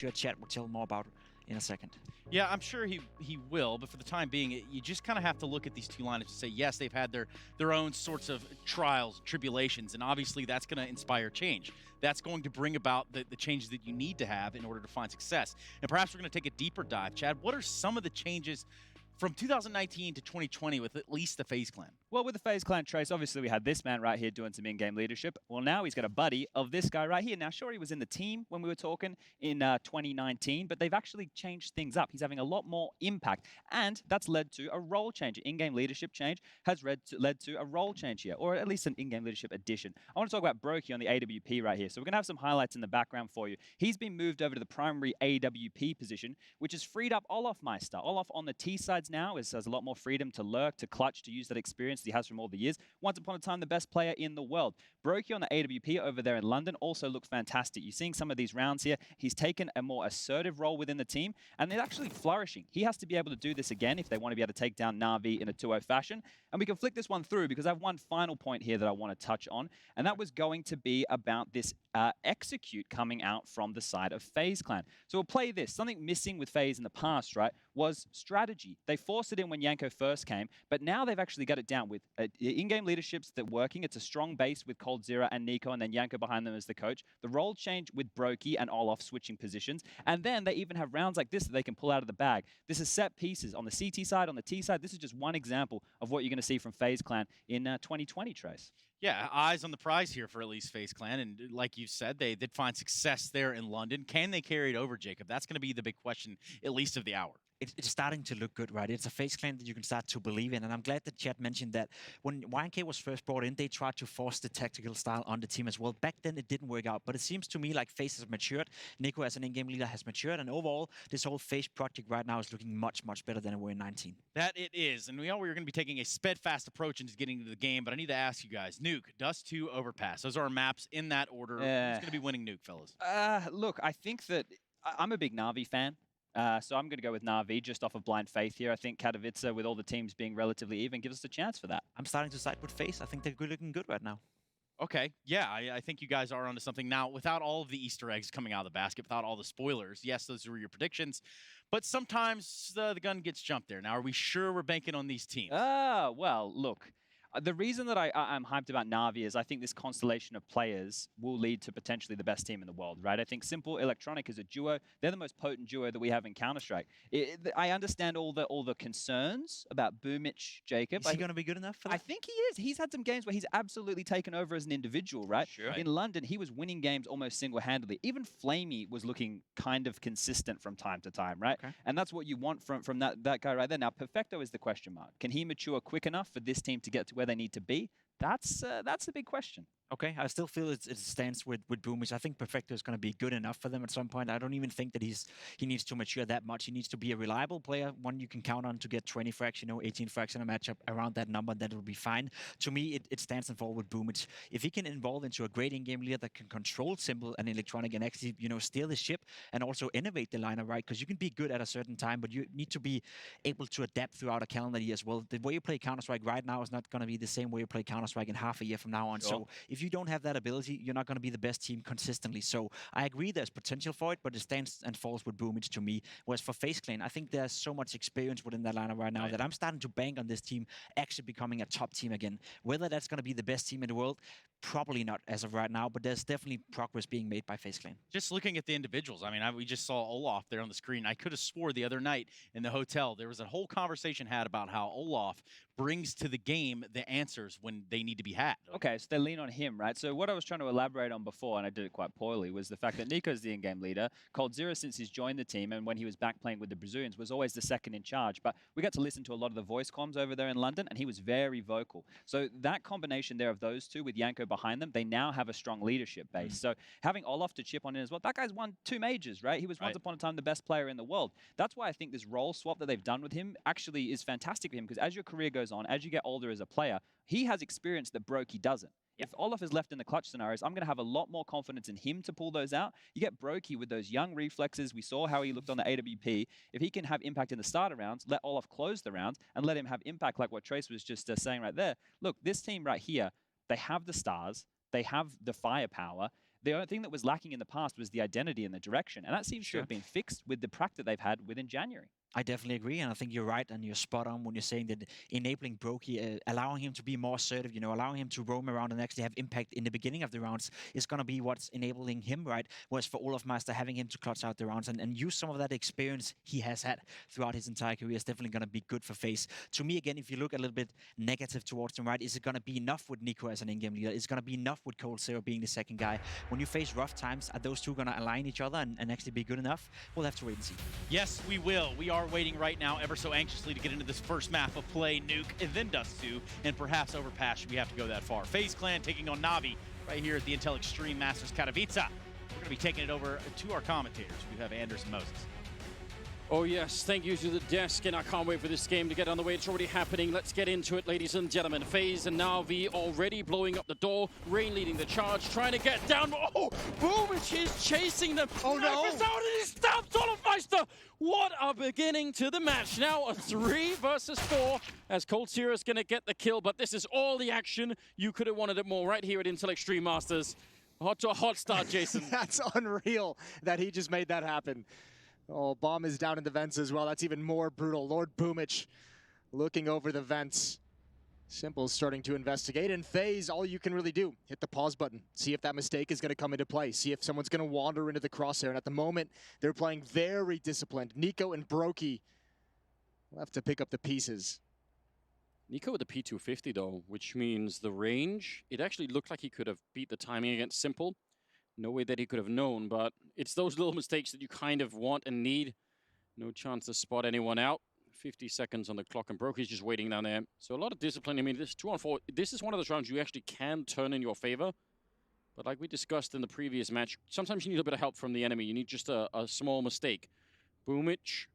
sure chat will tell more about in a second. Yeah, I'm sure he will, but for the time being, you just kind of have to look at these two lineups and say, yes, they've had their own sorts of trials, tribulations, and obviously that's going to inspire change. That's going to bring about the changes that you need to have in order to find success. And perhaps we're going to take a deeper dive. Chad, what are some of the changes from 2019 to 2020 with at least the FaZe clan? Well, with the FaZe clan, Trace, obviously we had this man right here doing some in-game leadership. Well, now he's got a buddy of this guy right here. Now, sure, he was in the team when we were talking in 2019, but they've actually changed things up. He's having a lot more impact, and that's led to a role change. In-game leadership change has led to a role change here, or at least an in-game leadership addition. I want to talk about Brokey on the AWP right here. So we're going to have some highlights in the background for you. He's been moved over to the primary AWP position, which has freed up Olaf Meister. Olaf on the T sides now has a lot more freedom to lurk, to clutch, to use that experience that he has from all the years. Once upon a time, the best player in the world. Brokey on the AWP over there in London also looked fantastic. You're seeing some of these rounds here. He's taken a more assertive role within the team, and they're actually flourishing. He has to be able to do this again if they want to be able to take down Na'Vi in a 2-0 fashion. And we can flick this one through because I have one final point here that I want to touch on, and that was going to be about this execute coming out from the side of FaZe clan. So we'll play this. Something missing with FaZe in the past, right, was strategy. They forced it in when Yanko first came, but now they've actually got it down with in-game leaderships that working. It's a strong base with coldzera and Nico, and then Yanko behind them as the coach. The role change with Brokey and Olaf switching positions, and then they even have rounds like this that they can pull out of the bag. This is set pieces on the CT side, on the T side. This is just one example of what you're going to see from FaZe clan in 2020, Trace. Yeah, eyes on the prize here for at least FaZe clan, and like you said, they did find success there in London. Can they carry it over, Jacob? That's going to be the big question, at least of the hour. It's starting to look good, right? It's a FaZe clan that you can start to believe in, and I'm glad that Chad mentioned that when YNK was first brought in, they tried to force the tactical style on the team as well. Back then, it didn't work out, but it seems to me like FaZe has matured. Nico as an in-game leader has matured, and overall, this whole FaZe project right now is looking much, much better than it were in 19. That it is, and we know we're going to be taking a steadfast approach into getting into the game, but I need to ask you guys, Nuke, Dust 2, Overpass. Those are our maps in that order. Who's going to be winning Nuke, fellas? Look, I think that I'm a big Na'Vi fan. So I'm going to go with Na'Vi just off of blind faith here. I think Katowice, with all the teams being relatively even, gives us a chance for that. I'm starting to side with FaZe. I think they're looking good right now. Okay, yeah, I think you guys are onto something. Now, without all of the Easter eggs coming out of the basket, without all the spoilers, yes, those were your predictions, but sometimes the gun gets jumped there. Now, are we sure we're banking on these teams? Well, look. The reason that I'm hyped about Na'Vi is I think this constellation of players will lead to potentially the best team in the world, right? I think Simple Electronic is a duo. They're the most potent duo that we have in Counter-Strike. I understand all the concerns about Boomich, Jacob. Is he going to be good enough for that? I think he is. He's had some games where he's absolutely taken over as an individual, right? Sure. In London, he was winning games almost single-handedly. Even Flamey was looking kind of consistent from time to time, right? Okay. And that's what you want from that guy right there. Now, Perfecto is the question mark. Can he mature quick enough for this team to get to where they need to be? That's a big question. Okay, I still feel it stands with Boomich. I think Perfecto is going to be good enough for them at some point. I don't even think that he needs to mature that much. He needs to be a reliable player, one you can count on to get 20 frags, 18 frags in a matchup around that number, that will be fine. To me, it stands and falls with Boomich. If he can evolve into a great in-game leader that can control Simple and Electronic and actually, steer the ship and also innovate the lineup, right? Because you can be good at a certain time, but you need to be able to adapt throughout a calendar year as well. The way you play Counter-Strike right now is not going to be the same way you play Counter-Strike in half a year from now on. Sure. So if you don't have that ability, you're not going to be the best team consistently. So I agree there's potential for it, but it stands and falls with Boomich to me. Whereas for FaZe clan, I think there's so much experience within that lineup right now that I'm starting to bank on this team actually becoming a top team again. Whether that's going to be the best team in the world, probably not as of right now, but there's definitely progress being made by FaZe clan. Just looking at the individuals, I mean, we just saw Olaf there on the screen. I could have swore the other night in the hotel, there was a whole conversation had about how Olaf brings to the game the answers when they need to be had. Okay, so they lean on him, right? So what I was trying to elaborate on before, and I did it quite poorly, was the fact that Nico's the in-game leader. coldzera, since he's joined the team, and when he was back playing with the Brazilians, was always the second in charge. But we got to listen to a lot of the voice comms over there in London, and he was very vocal. So that combination there of those two with Yanko behind them, they now have a strong leadership base. So having Olaf to chip on in as well, that guy's won 2 majors, right? He was once upon a time the best player in the world. That's why I think this role swap that they've done with him actually is fantastic for him, because as your career goes on, as you get older as a player, he has experience that Brokey doesn't. If Olaf is left in the clutch scenarios, I'm going to have a lot more confidence in him to pull those out. You get Brokey with those young reflexes. We saw how he looked on the AWP. If he can have impact in the starter rounds, let Olaf close the rounds and let him have impact like what Trace was just saying right there. Look, this team right here, they have the stars. They have the firepower. The only thing that was lacking in the past was the identity and the direction, and that seems to have been fixed with the prac that they've had within January. I definitely agree, and I think you're right, and you're spot on when you're saying that enabling Brokey, allowing him to be more assertive, allowing him to roam around and actually have impact in the beginning of the rounds is going to be what's enabling him, right? Whereas for Olofmeister, having him to clutch out the rounds and use some of that experience he has had throughout his entire career is definitely going to be good for FaZe. To me, again, if you look a little bit negative towards him, right, is it going to be enough with Nico as an in-game leader? Is it going to be enough with coldzera being the second guy? When you face rough times, are those two going to align each other and actually be good enough? We'll have to wait and see. Yes, we will. We are waiting right now ever so anxiously to get into this first map of play, Nuke, and then Dust 2, and perhaps Overpass should we have to go that far. FaZe Clan taking on Navi right here at the Intel Extreme Masters Katowice. We're going to be taking it over to our commentators. We have Anders and Moses. Oh yes, thank you to the desk, and I can't wait for this game to get on the way. It's already happening. Let's get into it, ladies and gentlemen. FaZe and Navi already blowing up the door. Rain leading the charge, trying to get down. Oh, Boomich is chasing them. Oh no! Knife is out and he stabs Olofmeister. What a beginning to the match. Now a 3 versus 4 as coldzera is going to get the kill, but this is all the action. You could have wanted it more right here at Intel Extreme Masters. Hot start, Jason. That's unreal that he just made that happen. Oh, bomb is down in the vents as well. That's even more brutal. Lord Boomich looking over the vents. Simple's starting to investigate. And FaZe, all you can really do, hit the pause button. See if that mistake is going to come into play. See if someone's going to wander into the crosshair. And at the moment, they're playing very disciplined. Nico and Brokey will have to pick up the pieces. Nico with the P250 though, which means the range, it actually looked like he could have beat the timing against Simple. No way that he could have known, but it's those little mistakes that you kind of want and need. No chance to spot anyone out. 50 seconds on the clock, and Brokey's just waiting down there. So a lot of discipline. I mean, this 2-on-4, this is one of those rounds you actually can turn in your favor. But like we discussed in the previous match, sometimes you need a bit of help from the enemy. You need just a small mistake. Boomich,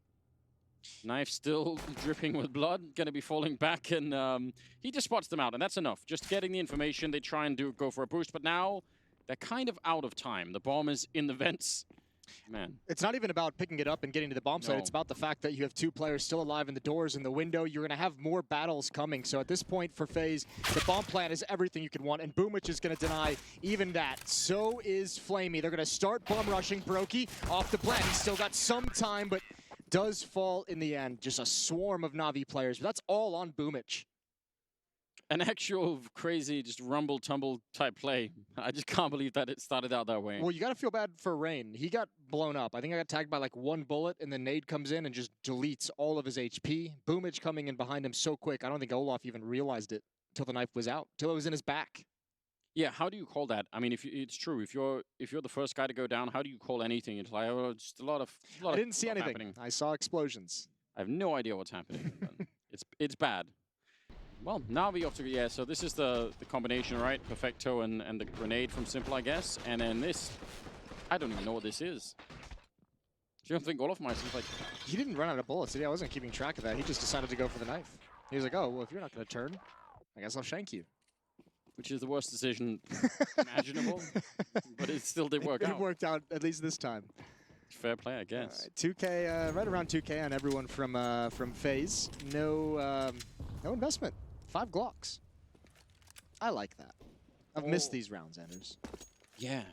knife still dripping with blood, going to be falling back, and he just spots them out, and that's enough. Just getting the information, they try and go for a boost, but now they're kind of out of time. The bomb is in the vents. Man. It's not even about picking it up and getting to the bomb site. No. It's about the fact that you have 2 players still alive in the doors in the window. You're going to have more battles coming. So at this point for FaZe, the bomb plan is everything you can want, and Boomich is going to deny even that. So is Flamey. They're going to start bomb rushing Brokey off the plant. He's still got some time, but does fall in the end. Just a swarm of Navi players, but that's all on Boomich. An actual crazy, just rumble-tumble type play. I just can't believe that it started out that way. Well, you got to feel bad for Rain. He got blown up. I think I got tagged by like 1 bullet, and then Nade comes in and just deletes all of his HP. Boomich coming in behind him so quick. I don't think Olaf even realized it till the knife was out, till it was in his back. Yeah, how do you call that? I mean, it's true. If you're the first guy to go down, how do you call anything? It's like, oh, just a lot of I didn't see anything. Happening. I saw explosions. I have no idea what's happening. It's bad. Well, Navi off to, yeah, so this is the combination, right? Perfecto and the grenade from Simple, I guess. And then this, I don't even know what this is. Do you think Olofmeister's like... He didn't run out of bullets, did he? I wasn't keeping track of that. He just decided to go for the knife. He was like, oh, well, if you're not going to turn, I guess I'll shank you. Which is the worst decision imaginable, but it still did work out. It worked out, at least this time. Fair play, I guess. 2K, right around 2K on everyone from FaZe. No investment. 5 Glocks. I like that. I've missed these rounds, Anders. Yeah,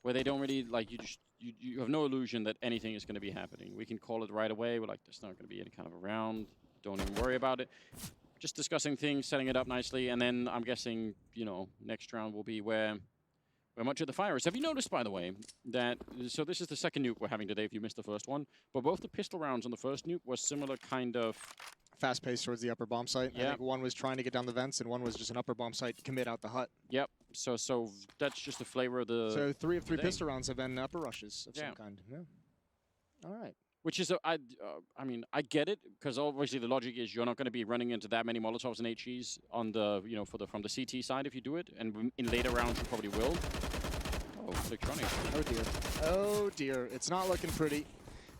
where they don't really, like, you have no illusion that anything is going to be happening. We can call it right away. We're like, there's not going to be any kind of a round. Don't even worry about it. Just discussing things, setting it up nicely, and then I'm guessing, you know, next round will be where much of the fire is. Have you noticed, by the way, that, so this is the second nuke we're having today if you missed the first one, but both the pistol rounds on the first nuke was similar kind of... Fast pace towards the upper bomb site. Yep. I think one was trying to get down the vents and one was just an upper bomb site commit out the hut. Yep, so that's just the flavor of the... So 3 of 3 pistol rounds have been upper rushes of some kind. Yeah. All right. Which is, I mean, I get it, because obviously the logic is you're not going to be running into that many Molotovs and HEs on the, you know, from the CT side if you do it, and in later rounds you probably will. Oh, electronics. Oh dear. Oh dear. It's not looking pretty.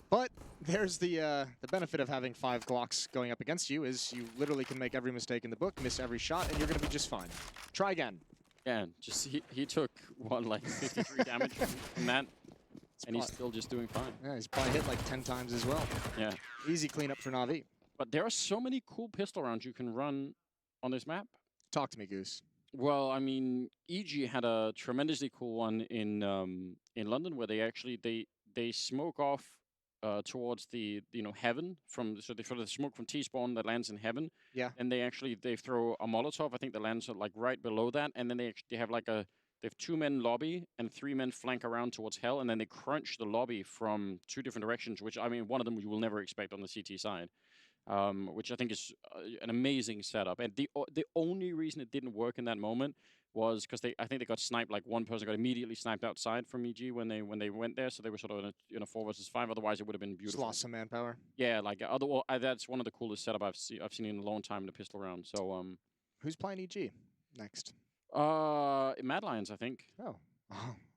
But there's the benefit of having 5 Glocks going up against you is you literally can make every mistake in the book, miss every shot, and you're going to be just fine. Try again. Yeah, just he took, what, like 53 damage from that. And he's still just doing fine. Yeah, he's probably hit like 10 times as well. Yeah. Easy cleanup for Navi. But there are so many cool pistol rounds you can run on this map. Talk to me, Goose. Well, I mean, EG had a tremendously cool one in London where they smoke off towards the heaven so they throw the smoke from T-spawn that lands in heaven. Yeah. And they throw a Molotov. I think that lands like right below that, and then they have they have 2 men lobby and 3 men flank around towards hell, and then they crunch the lobby from 2 different directions. Which I mean, one of them you will never expect on the CT side. Which I think is an amazing setup. And the only reason it didn't work in that moment was because I think they got sniped. Like one person got immediately sniped outside from EG when they went there, so they were sort of in a 4 versus 5. Otherwise, it would have been beautiful. Just lost some manpower. Yeah, like that's one of the coolest setup I've seen in a long time in a pistol round. So who's playing EG next? Mad Lions, I think. Oh,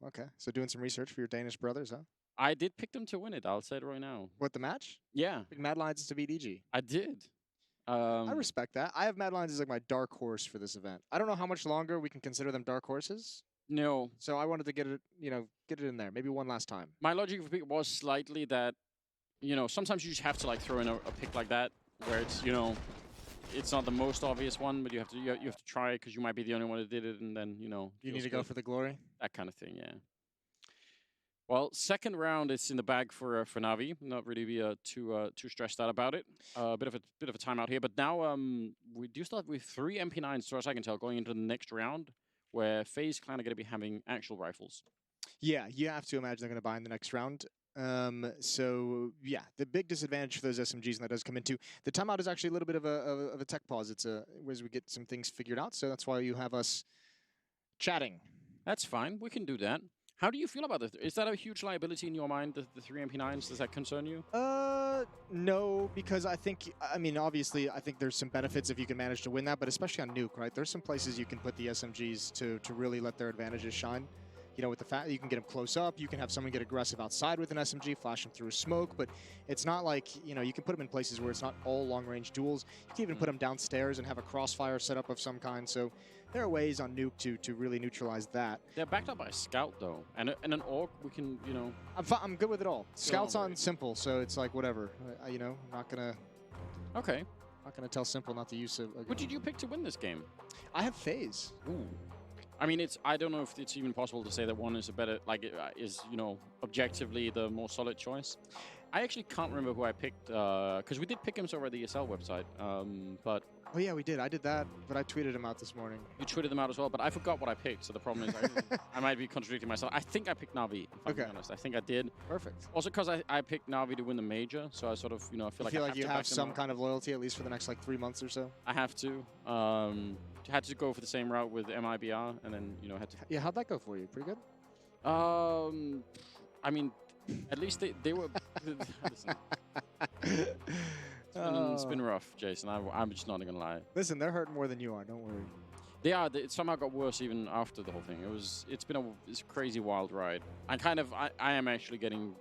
okay. So doing some research for your Danish brothers, huh? I did pick them to win it. I'll say it right now. What, the match? Yeah. Big Mad Lions to beat EG. I did. I respect that. I have Mad Lions as like my dark horse for this event. I don't know how much longer we can consider them dark horses. No. So I wanted to get it, get it in there. Maybe one last time. My logic of pick was slightly that, sometimes you just have to like throw in a pick like that where it's, it's not the most obvious one, but you have to try it because you might be the only one that did it, and then you need to go for the glory. That kind of thing, yeah. Well, second round is in the bag for Navi. Not really be too stressed out about it. A bit of a timeout here, but now we do still have with 3 MP9s, as far as I can tell, going into the next round, where FaZe Clan are going to be having actual rifles. Yeah, you have to imagine they're going to buy in the next round. So yeah, the big disadvantage for those SMGs, and that does come into the timeout, is actually a little bit of a tech pause. It's as we get some things figured out. So that's why you have us chatting. That's fine. We can do that. How do you feel about this? Is that a huge liability in your mind, the 3 MP9s? Does that concern you? No, because I mean, obviously, I think there's some benefits if you can manage to win that, but especially on Nuke, right? There's some places you can put the SMGs to really let their advantages shine. With the fact that you can get them close up, you can have someone get aggressive outside with an SMG, flash them through smoke, but it's not like, you can put them in places where it's not all long-range duels. You can even put them downstairs and have a crossfire setup of some kind, so there are ways on Nuke to really neutralize that. They're backed up by a Scout, though, and an Orc, we can, I'm good with it all. Scout's on Simple, so it's like, whatever. I'm not gonna... Okay. Not gonna tell Simple not to use it. What did you pick to win this game? I have FaZe. Ooh. I mean, I don't know if it's even possible to say that one is a better, objectively the more solid choice. I actually can't remember who I picked, because we did pick him over at the ESL website, but... Oh yeah, we did. I did that, but I tweeted him out this morning. You tweeted them out as well, but I forgot what I picked, so the problem is I might be contradicting myself. I think I picked Navi, if I'm being honest. I think I did. Perfect. Also because I picked Navi to win the major, so I sort of, I feel like you have some kind of loyalty, at least for the next, 3 months or so? I have to. Had to go for the same route with MIBR, and then, had to... Yeah, how'd that go for you? Pretty good? I mean, at least they were... Listen. It's been rough, Jason. I'm just not going to lie. Listen, they're hurting more than you are. Don't worry. They are. It somehow got worse even after the whole thing. It's been a crazy wild ride. I am actually getting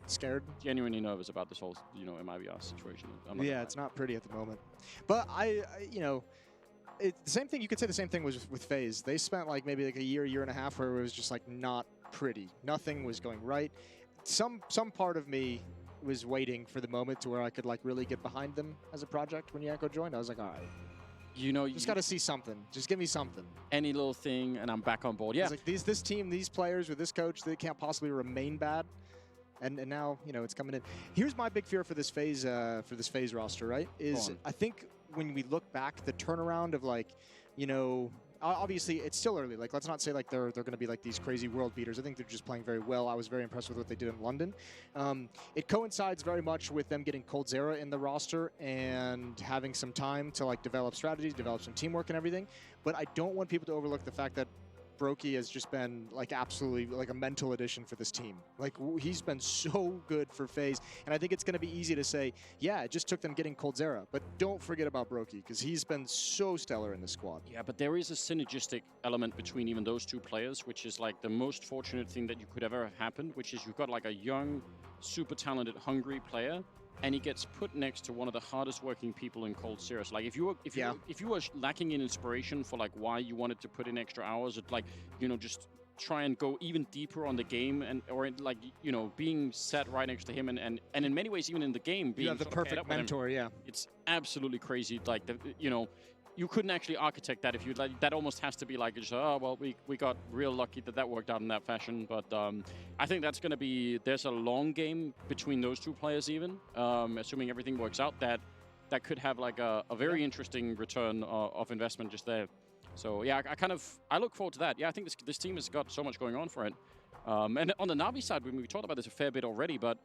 scared, genuinely nervous about this whole MIBR situation. Yeah, it's not pretty at the moment. But the same thing. You could say the same thing was with FaZe. They spent maybe a year and a half where it was just not pretty. Nothing was going right. Some part of me was waiting for the moment to where I could really get behind them as a project when Yanko joined. I was like, all right. Just got to see something. Just give me something. Any little thing, and I'm back on board. Yeah. This team, these players with this coach, they can't possibly remain bad. And now, it's coming in. Here's my big fear for this FaZe roster, right? I think when we look back, the turnaround of obviously it's still early. Let's not say they're going to be these crazy world beaters. I think they're just playing very well. I was very impressed with what they did in London. It coincides very much with them getting coldzera in the roster and having some time to develop strategies, develop some teamwork and everything. But I don't want people to overlook the fact that Brokey has just been absolutely a mental addition for this team. He's been so good for FaZe, and I think it's going to be easy to say, yeah, it just took them getting coldzera, but don't forget about Brokey because he's been so stellar in the squad. Yeah, but there is a synergistic element between even those two players, which is the most fortunate thing that you could ever have happened, which is you've got a young, super talented, hungry player, and he gets put next to one of the hardest working people in coldzera. If you were lacking in inspiration for why you wanted to put in extra hours, just try and go even deeper on the game, or being set right next to him, and in many ways even in the game being you have the perfect mentor. Yeah, it's absolutely crazy. you couldn't actually architect that if you like. That almost has to be like, just, oh well, we got real lucky that that worked out in that fashion. But I think that's going to be, there's a long game between those two players even, assuming everything works out. That could have like a very interesting return of investment just there. So yeah, I look forward to that. Yeah, I think this team has got so much going on for it. And on the Na'Vi side, we talked about this a fair bit already, but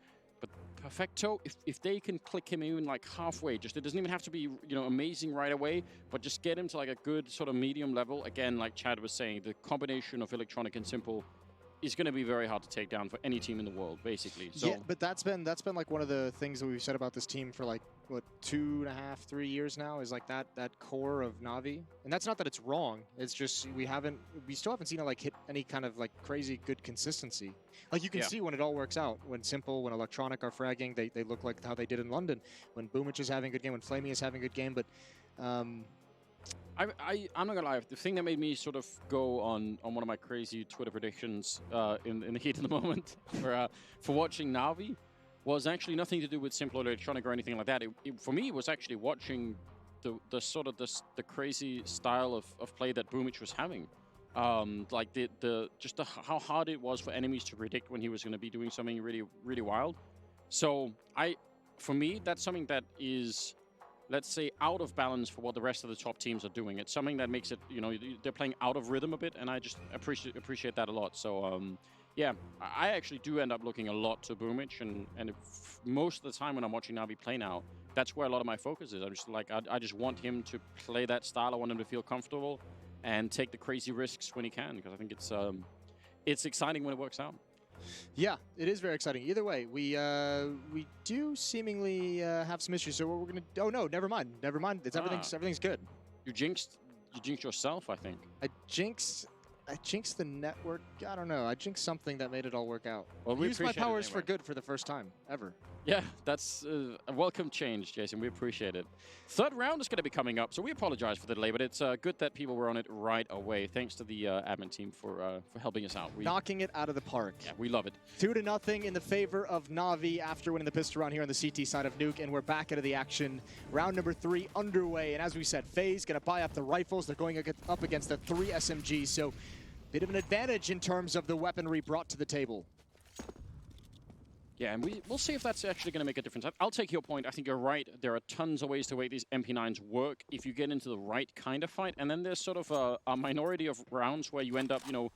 Perfecto, if they can click him in like halfway, it doesn't even have to be, you know, amazing right away, but just get him to like a good sort of medium level. Again, like Chad was saying, the combination of Electronic and Simple is going to be very hard to take down for any team in the world, basically. So, yeah, but that's been like one of the things that we've said about this team for like, what, 2.5, 3 years now, is like that core of Na'Vi. And that's not that it's wrong. It's just we still haven't seen it like hit any kind of like crazy good consistency. Like you can see when it all works out. When Simple, when Electronic are fragging, they look like how they did in London. When Boomich is having a good game, when Flamey is having a good game, but I'm not gonna lie, the thing that made me sort of go on one of my crazy Twitter predictions in the heat of the moment for watching Na'Vi was actually nothing to do with Simple or Electronic or anything like that. For me, it was actually watching the sort of the crazy style of play that Boomich was having. Like how hard it was for enemies to predict when he was going to be doing something really, really wild. So for me, that's something that is, let's say, out of balance for what the rest of the top teams are doing. It's something that makes it, you know, they're playing out of rhythm a bit, and I just appreciate that a lot. So yeah, I actually do end up looking a lot to Boomich, and most of the time when I'm watching Na'Vi play now, that's where a lot of my focus is. I'm just like, I just want him to play that style. I want him to feel comfortable and take the crazy risks when he can, because I think it's exciting when it works out. Yeah, it is very exciting. Either way, we do seemingly have some issues. So what we're gonna? Oh no, never mind. Never mind. Everything's good. You jinxed yourself, I think. I jinxed the network. I don't know. I jinxed something that made it all work out. Well, we used my powers anyway. for good for the first time ever. Yeah, that's a welcome change, Jason. We appreciate it. Third round is going to be coming up, so we apologize for the delay, but it's good that people were on it right away. Thanks to the admin team for helping us out. Knocking it out of the park. Yeah, we love it. 2-0 in the favor of Na'Vi after winning the pistol round here on the CT side of Nuke, and we're back into the action. Round number 3 underway, and as we said, FaZe going to buy up the rifles. They're going up against the 3 SMGs, so bit of an advantage in terms of the weaponry brought to the table. Yeah, and we'll see if that's actually going to make a difference. I'll take your point. I think you're right. There are tons of ways to make these MP9s work if you get into the right kind of fight. And then there's sort of a minority of rounds where you end up, you know,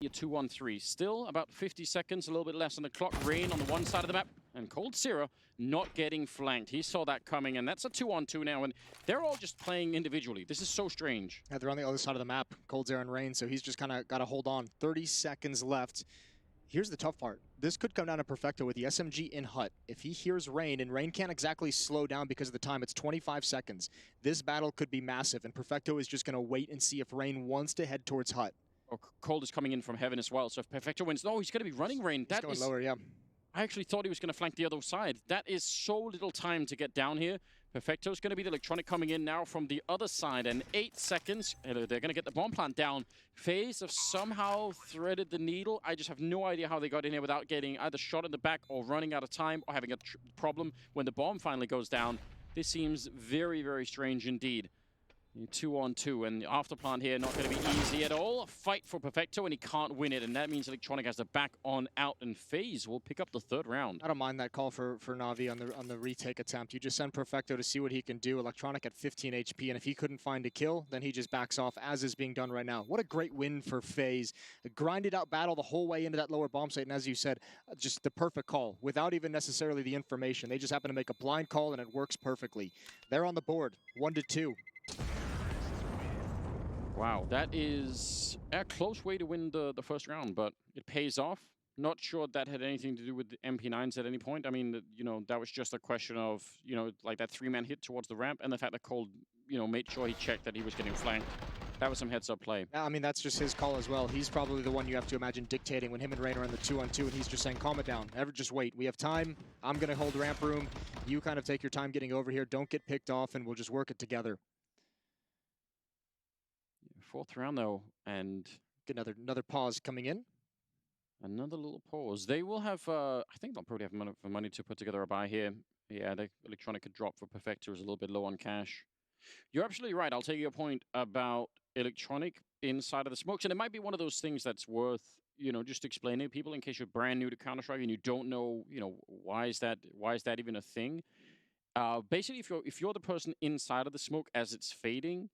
your 2-1-3. Still about 50 seconds, a little bit less on the clock. Rain on the one side of the map, and Coldzera not getting flanked. He saw that coming, and that's a 2-on-2 now, and they're all just playing individually. This is so strange. Yeah, they're on the other side of the map, Coldzera and Rain, so he's just kind of got to hold on. 30 seconds left. Here's the tough part. This could come down to Perfecto with the SMG in hut. If he hears Rain, and Rain can't exactly slow down because of the time, it's 25 seconds. This battle could be massive, and Perfecto is just going to wait and see if Rain wants to head towards hut. Or Cold is coming in from heaven as well, so if Perfecto wins, no, he's going to be running Rain. He's going lower, yeah. I actually thought he was going to flank the other side. That is so little time to get down here. Perfecto's going to be the Electronic coming in now from the other side, and 8 seconds. They're going to get the bomb plant down. FaZe have somehow threaded the needle. I just have no idea how they got in here without getting either shot in the back or running out of time or having a problem when the bomb finally goes down. This seems very, very strange indeed. 2-on-2, and the afterplant here not going to be easy at all. A fight for Perfecto, and he can't win it, and that means Electronic has to back on out, and FaZe will pick up the third round. I don't mind that call for Na'Vi on the retake attempt. You just send Perfecto to see what he can do. Electronic at 15 HP, and if he couldn't find a kill, then he just backs off, as is being done right now. What a great win for FaZe. A grinded out battle the whole way into that lower bomb site, and as you said, just the perfect call, without even necessarily the information. They just happen to make a blind call, and it works perfectly. They're on the board, 1-2. Wow, that is a close way to win the first round, but it pays off. Not sure that had anything to do with the MP9s at any point. I mean, you know, that was just a question of, you know, like that 3-man hit towards the ramp and the fact that Cole, you know, made sure he checked that he was getting flanked. That was some heads-up play. Yeah, I mean, that's just his call as well. He's probably the one you have to imagine dictating when him and Rain are on the 2-on-2, and he's just saying, calm it down. Just wait. We have time. I'm going to hold ramp room. You kind of take your time getting over here. Don't get picked off, and we'll just work it together. Fourth round, though, and... Get another pause coming in. Another little pause. They will have, I think they'll probably have money to put together a buy here. Yeah, the Electronic could drop for Perfector is a little bit low on cash. You're absolutely right. I'll take your point about Electronic inside of the smokes. And it might be one of those things that's worth, you know, just explaining to people in case you're brand new to Counter-Strike and you don't know, you know, why is that even a thing? Basically, if you're the person inside of the smoke as it's fading,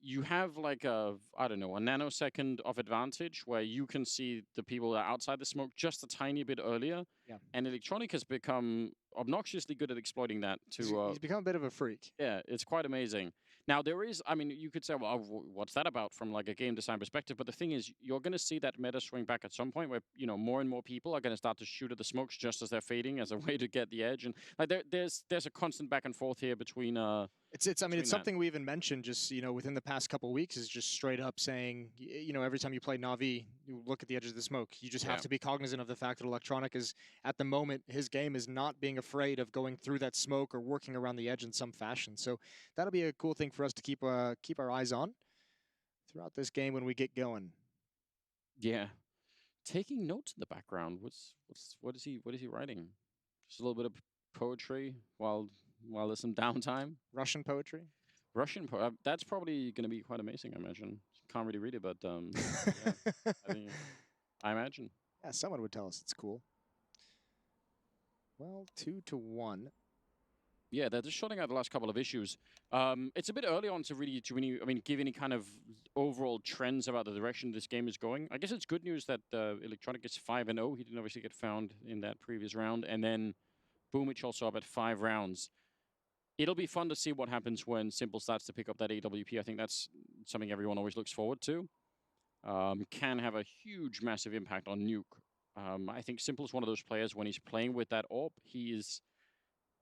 you have like a nanosecond of advantage where you can see the people that are outside the smoke just a tiny bit earlier. Yeah. And Electronic has become obnoxiously good at exploiting that. He's become a bit of a freak. Yeah, it's quite amazing. Now, there is, I mean, you could say, well, what's that about from like a game design perspective? But the thing is, you're going to see that meta swing back at some point where, you know, more and more people are going to start to shoot at the smokes just as they're fading as a way to get the edge. And like there's a constant back and forth here between... It's something we even mentioned just, you know, within the past couple of weeks is just straight up saying, you know, every time you play Na'Vi, you look at the edges of the smoke. You just have to be cognizant of the fact that Electronic is, at the moment, his game is not being afraid of going through that smoke or working around the edge in some fashion. So that'll be a cool thing for us to keep our eyes on throughout this game when we get going. Yeah. Taking notes in the background. What is he writing? Just a little bit of poetry while there's some downtime. Russian poetry? Russian poetry. That's probably going to be quite amazing, I imagine. Can't really read it, but yeah, I imagine. Yeah, someone would tell us it's cool. Well, 2-1. Yeah, they're just shutting out the last couple of issues. It's a bit early on to really, give any kind of overall trends about the direction this game is going. I guess it's good news that Electronic is 5-0. He didn't obviously get found in that previous round. And then Boomich also up at 5 rounds. It'll be fun to see what happens when Simple starts to pick up that AWP. I think that's something everyone always looks forward to. Can have a huge, massive impact on Nuke. I think Simple's one of those players, when he's playing with that AWP, he is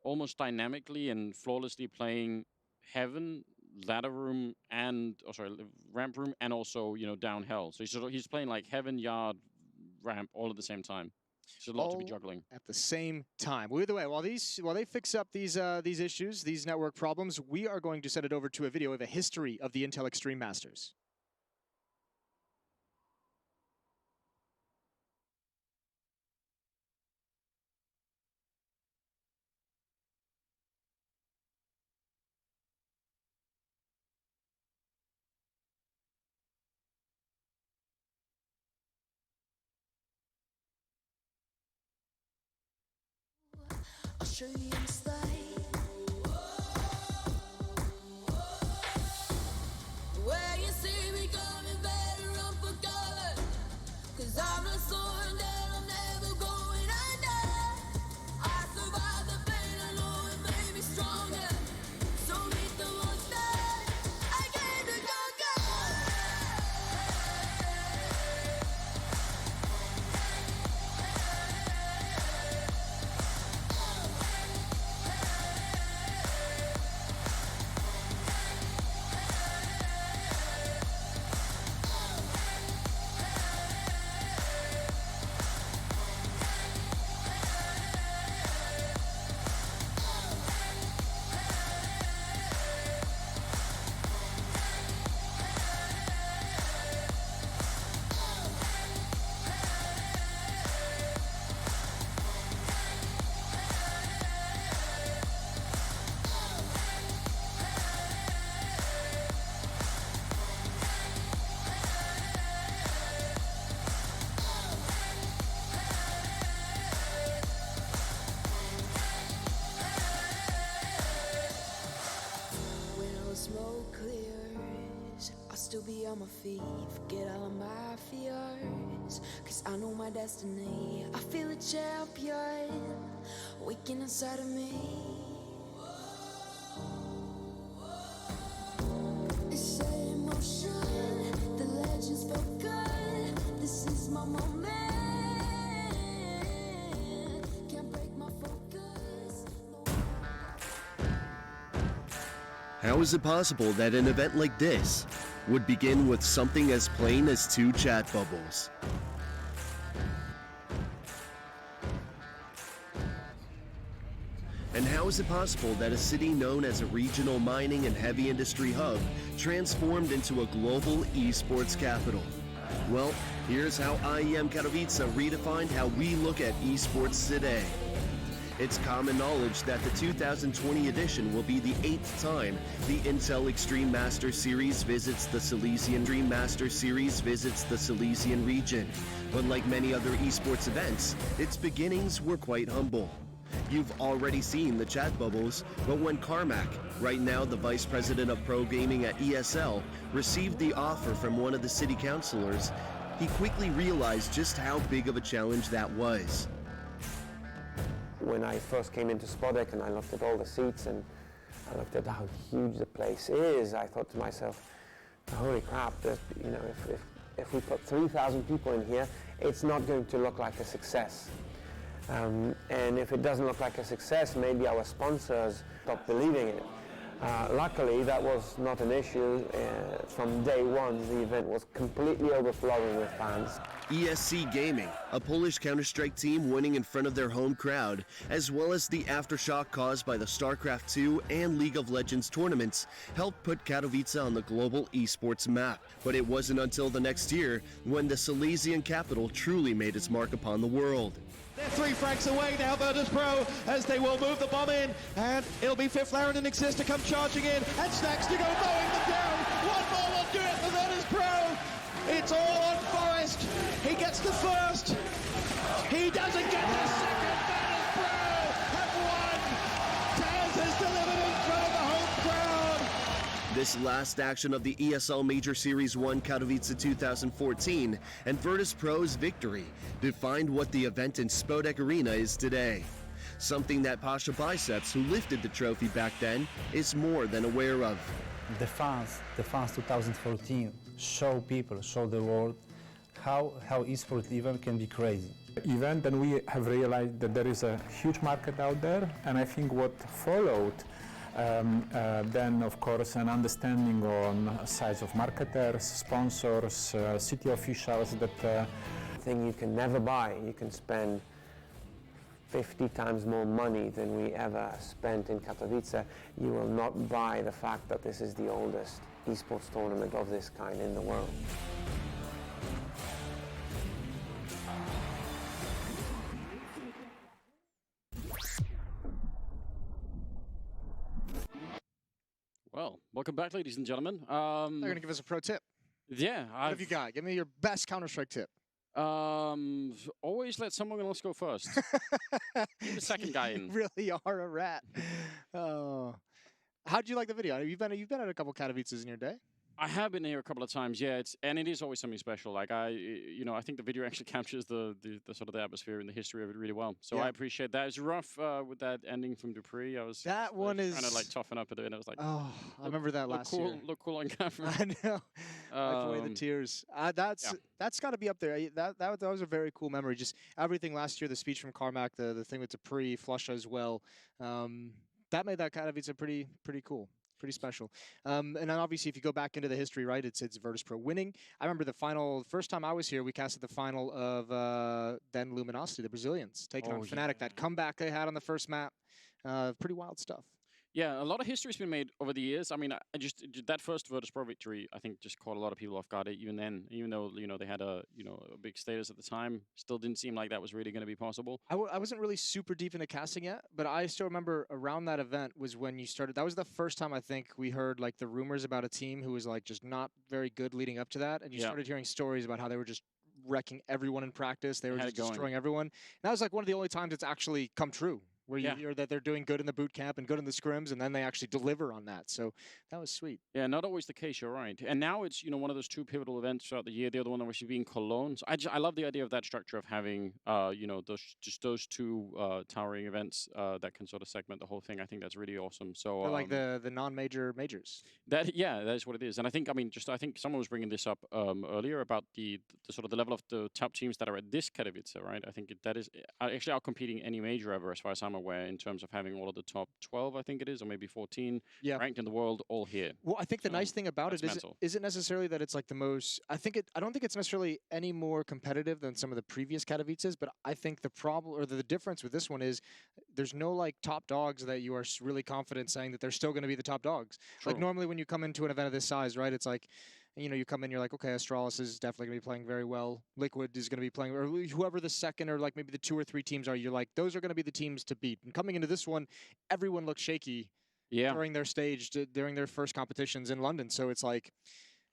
almost dynamically and flawlessly playing Heaven, Ladder Room, Ramp Room, and also, you know, down Hell. So he's playing like Heaven, Yard, Ramp, all at the same time. There's a lot to be juggling at the same time. Well, either way, while they fix up these issues, these network problems, we are going to send it over to a video of a history of the Intel Extreme Masters. I'll show you in slide. Where you see me coming, better run for cover. 'Cause I'm not soaring down, I'm never going under. I survived the pain, I know it made me stronger. So meet the monster, I came to conquer. Smoke clears, I'll still be on my feet. Forget all of my fears, 'cause I know my destiny. I feel a champion waking inside of me. It's emotion. How is it possible that an event like this would begin with something as plain as 2 chat bubbles? And how is it possible that a city known as a regional mining and heavy industry hub transformed into a global esports capital? Well, here's how IEM-Katowice redefined how we look at esports today. It's common knowledge that the 2020 edition will be the 8th time the Intel Extreme Master Series visits the Silesian region. But like many other esports events, its beginnings were quite humble. You've already seen the chat bubbles, but when Carmack, right now the vice president of pro gaming at ESL, received the offer from one of the city councilors, he quickly realized just how big of a challenge that was. When I first came into Spodek and I looked at all the seats and I looked at how huge the place is, I thought to myself, holy crap, you know, if we put 3,000 people in here, it's not going to look like a success. And if it doesn't look like a success, maybe our sponsors stop believing it. Luckily, that was not an issue. From day one, the event was completely overflowing with fans. ESC Gaming, a Polish Counter-Strike team winning in front of their home crowd, as well as the aftershock caused by the StarCraft 2 and League of Legends tournaments, helped put Katowice on the global esports map. But it wasn't until the next year when the Silesian capital truly made its mark upon the world. They're 3 frags away now, Virtus Pro, as they will move the bomb in, and it'll be Fifth Laren and Exist to come charging in, and Snacks to go mowing them down. One more will do it for Virtus Pro. It's all on Forest. He gets the first. He doesn't get the second. Virtus Pro have won. Taz has delivered in front of the home crowd. This last action of the ESL Major Series 1 Katowice 2014 and Virtus Pro's victory defined what the event in Spodek Arena is today. Something that Pasha Biceps, who lifted the trophy back then, is more than aware of. The fans 2014 show the world how esports event can be crazy. Event, and we have realized that there is a huge market out there, and I think what followed then, of course, an understanding on size of marketers, sponsors, city officials that Thing you can never buy. You can spend 50 times more money than we ever spent in Katowice. You will not buy the fact that this is the oldest esports tournament of this kind in the world. Well, welcome back, ladies and gentlemen. They're going to give us a pro tip. Yeah. What have you got? Give me your best Counter-Strike tip. Always let someone else go first. Get the second guy in. You really are a rat. Oh. How'd you like the video? You've been at a couple Katowices in your day. I have been here a couple of times, yeah, and it is always something special. Like I think the video actually captures the sort of the atmosphere and the history of it really well. So yeah. I appreciate that. It's rough with that ending from Dupree. I was trying to like toughen up a bit, and I was like, oh, I remember that last year. Look cool on camera. I know. Wipe away the tears. That's got to be up there. That was a very cool memory. Just everything last year, the speech from Carmack, the thing with Dupree, Flusha as well. That made that Katowice pretty cool. Pretty special. And then obviously if you go back into the history, right, it's Virtus Pro winning. I remember the first time I was here, we casted the final of then Luminosity, the Brazilians, taking on Fnatic. Yeah. That comeback they had on the first map. Pretty wild stuff. Yeah, a lot of history's been made over the years. I mean, that first Virtus Pro victory, I think, just caught a lot of people off guard. Even then, even though they had a big status at the time, still didn't seem like that was really going to be possible. I wasn't really super deep into casting yet, but I still remember around that event was when you started. That was the first time I think we heard like the rumors about a team who was like just not very good leading up to that, and you started hearing stories about how they were just wrecking everyone in practice. They were just destroying everyone. And that was like one of the only times it's actually come true. Where you hear that they're doing good in the boot camp and good in the scrims, and then they actually deliver on that. So that was sweet. Yeah, not always the case. You're right. And now it's one of those two pivotal events throughout the year. The other one obviously being Cologne. So I love the idea of that structure of having those two towering events that can sort of segment the whole thing. I think that's really awesome. So they're like the non-major majors. That is what it is. And I think I think someone was bringing this up earlier about the sort of the level of the top teams that are at this Katowice, right? I think that is actually outcompeting any major ever as far as I'm aware, in terms of having all of the top 12, I think it is, or maybe 14 Yeah. ranked in the world all here. Well, I think the So nice thing about it that's is mental. isn't necessarily that it's like the most. I don't think it's necessarily any more competitive than some of the previous Katowices, but I think the problem or the difference with this one is there's no like top dogs that you are really confident saying that they're still going to be the top dogs. Like True. normally when you come into an event of this size, right? It's like, you know, you come in, you're like, okay, Astralis is definitely going to be playing very well. Liquid is going to be playing, or whoever the second or like maybe the 2 or 3 teams are, you're like, those are going to be the teams to beat. And coming into this one, everyone looks shaky Yeah. during their during their first competitions in London. So it's like,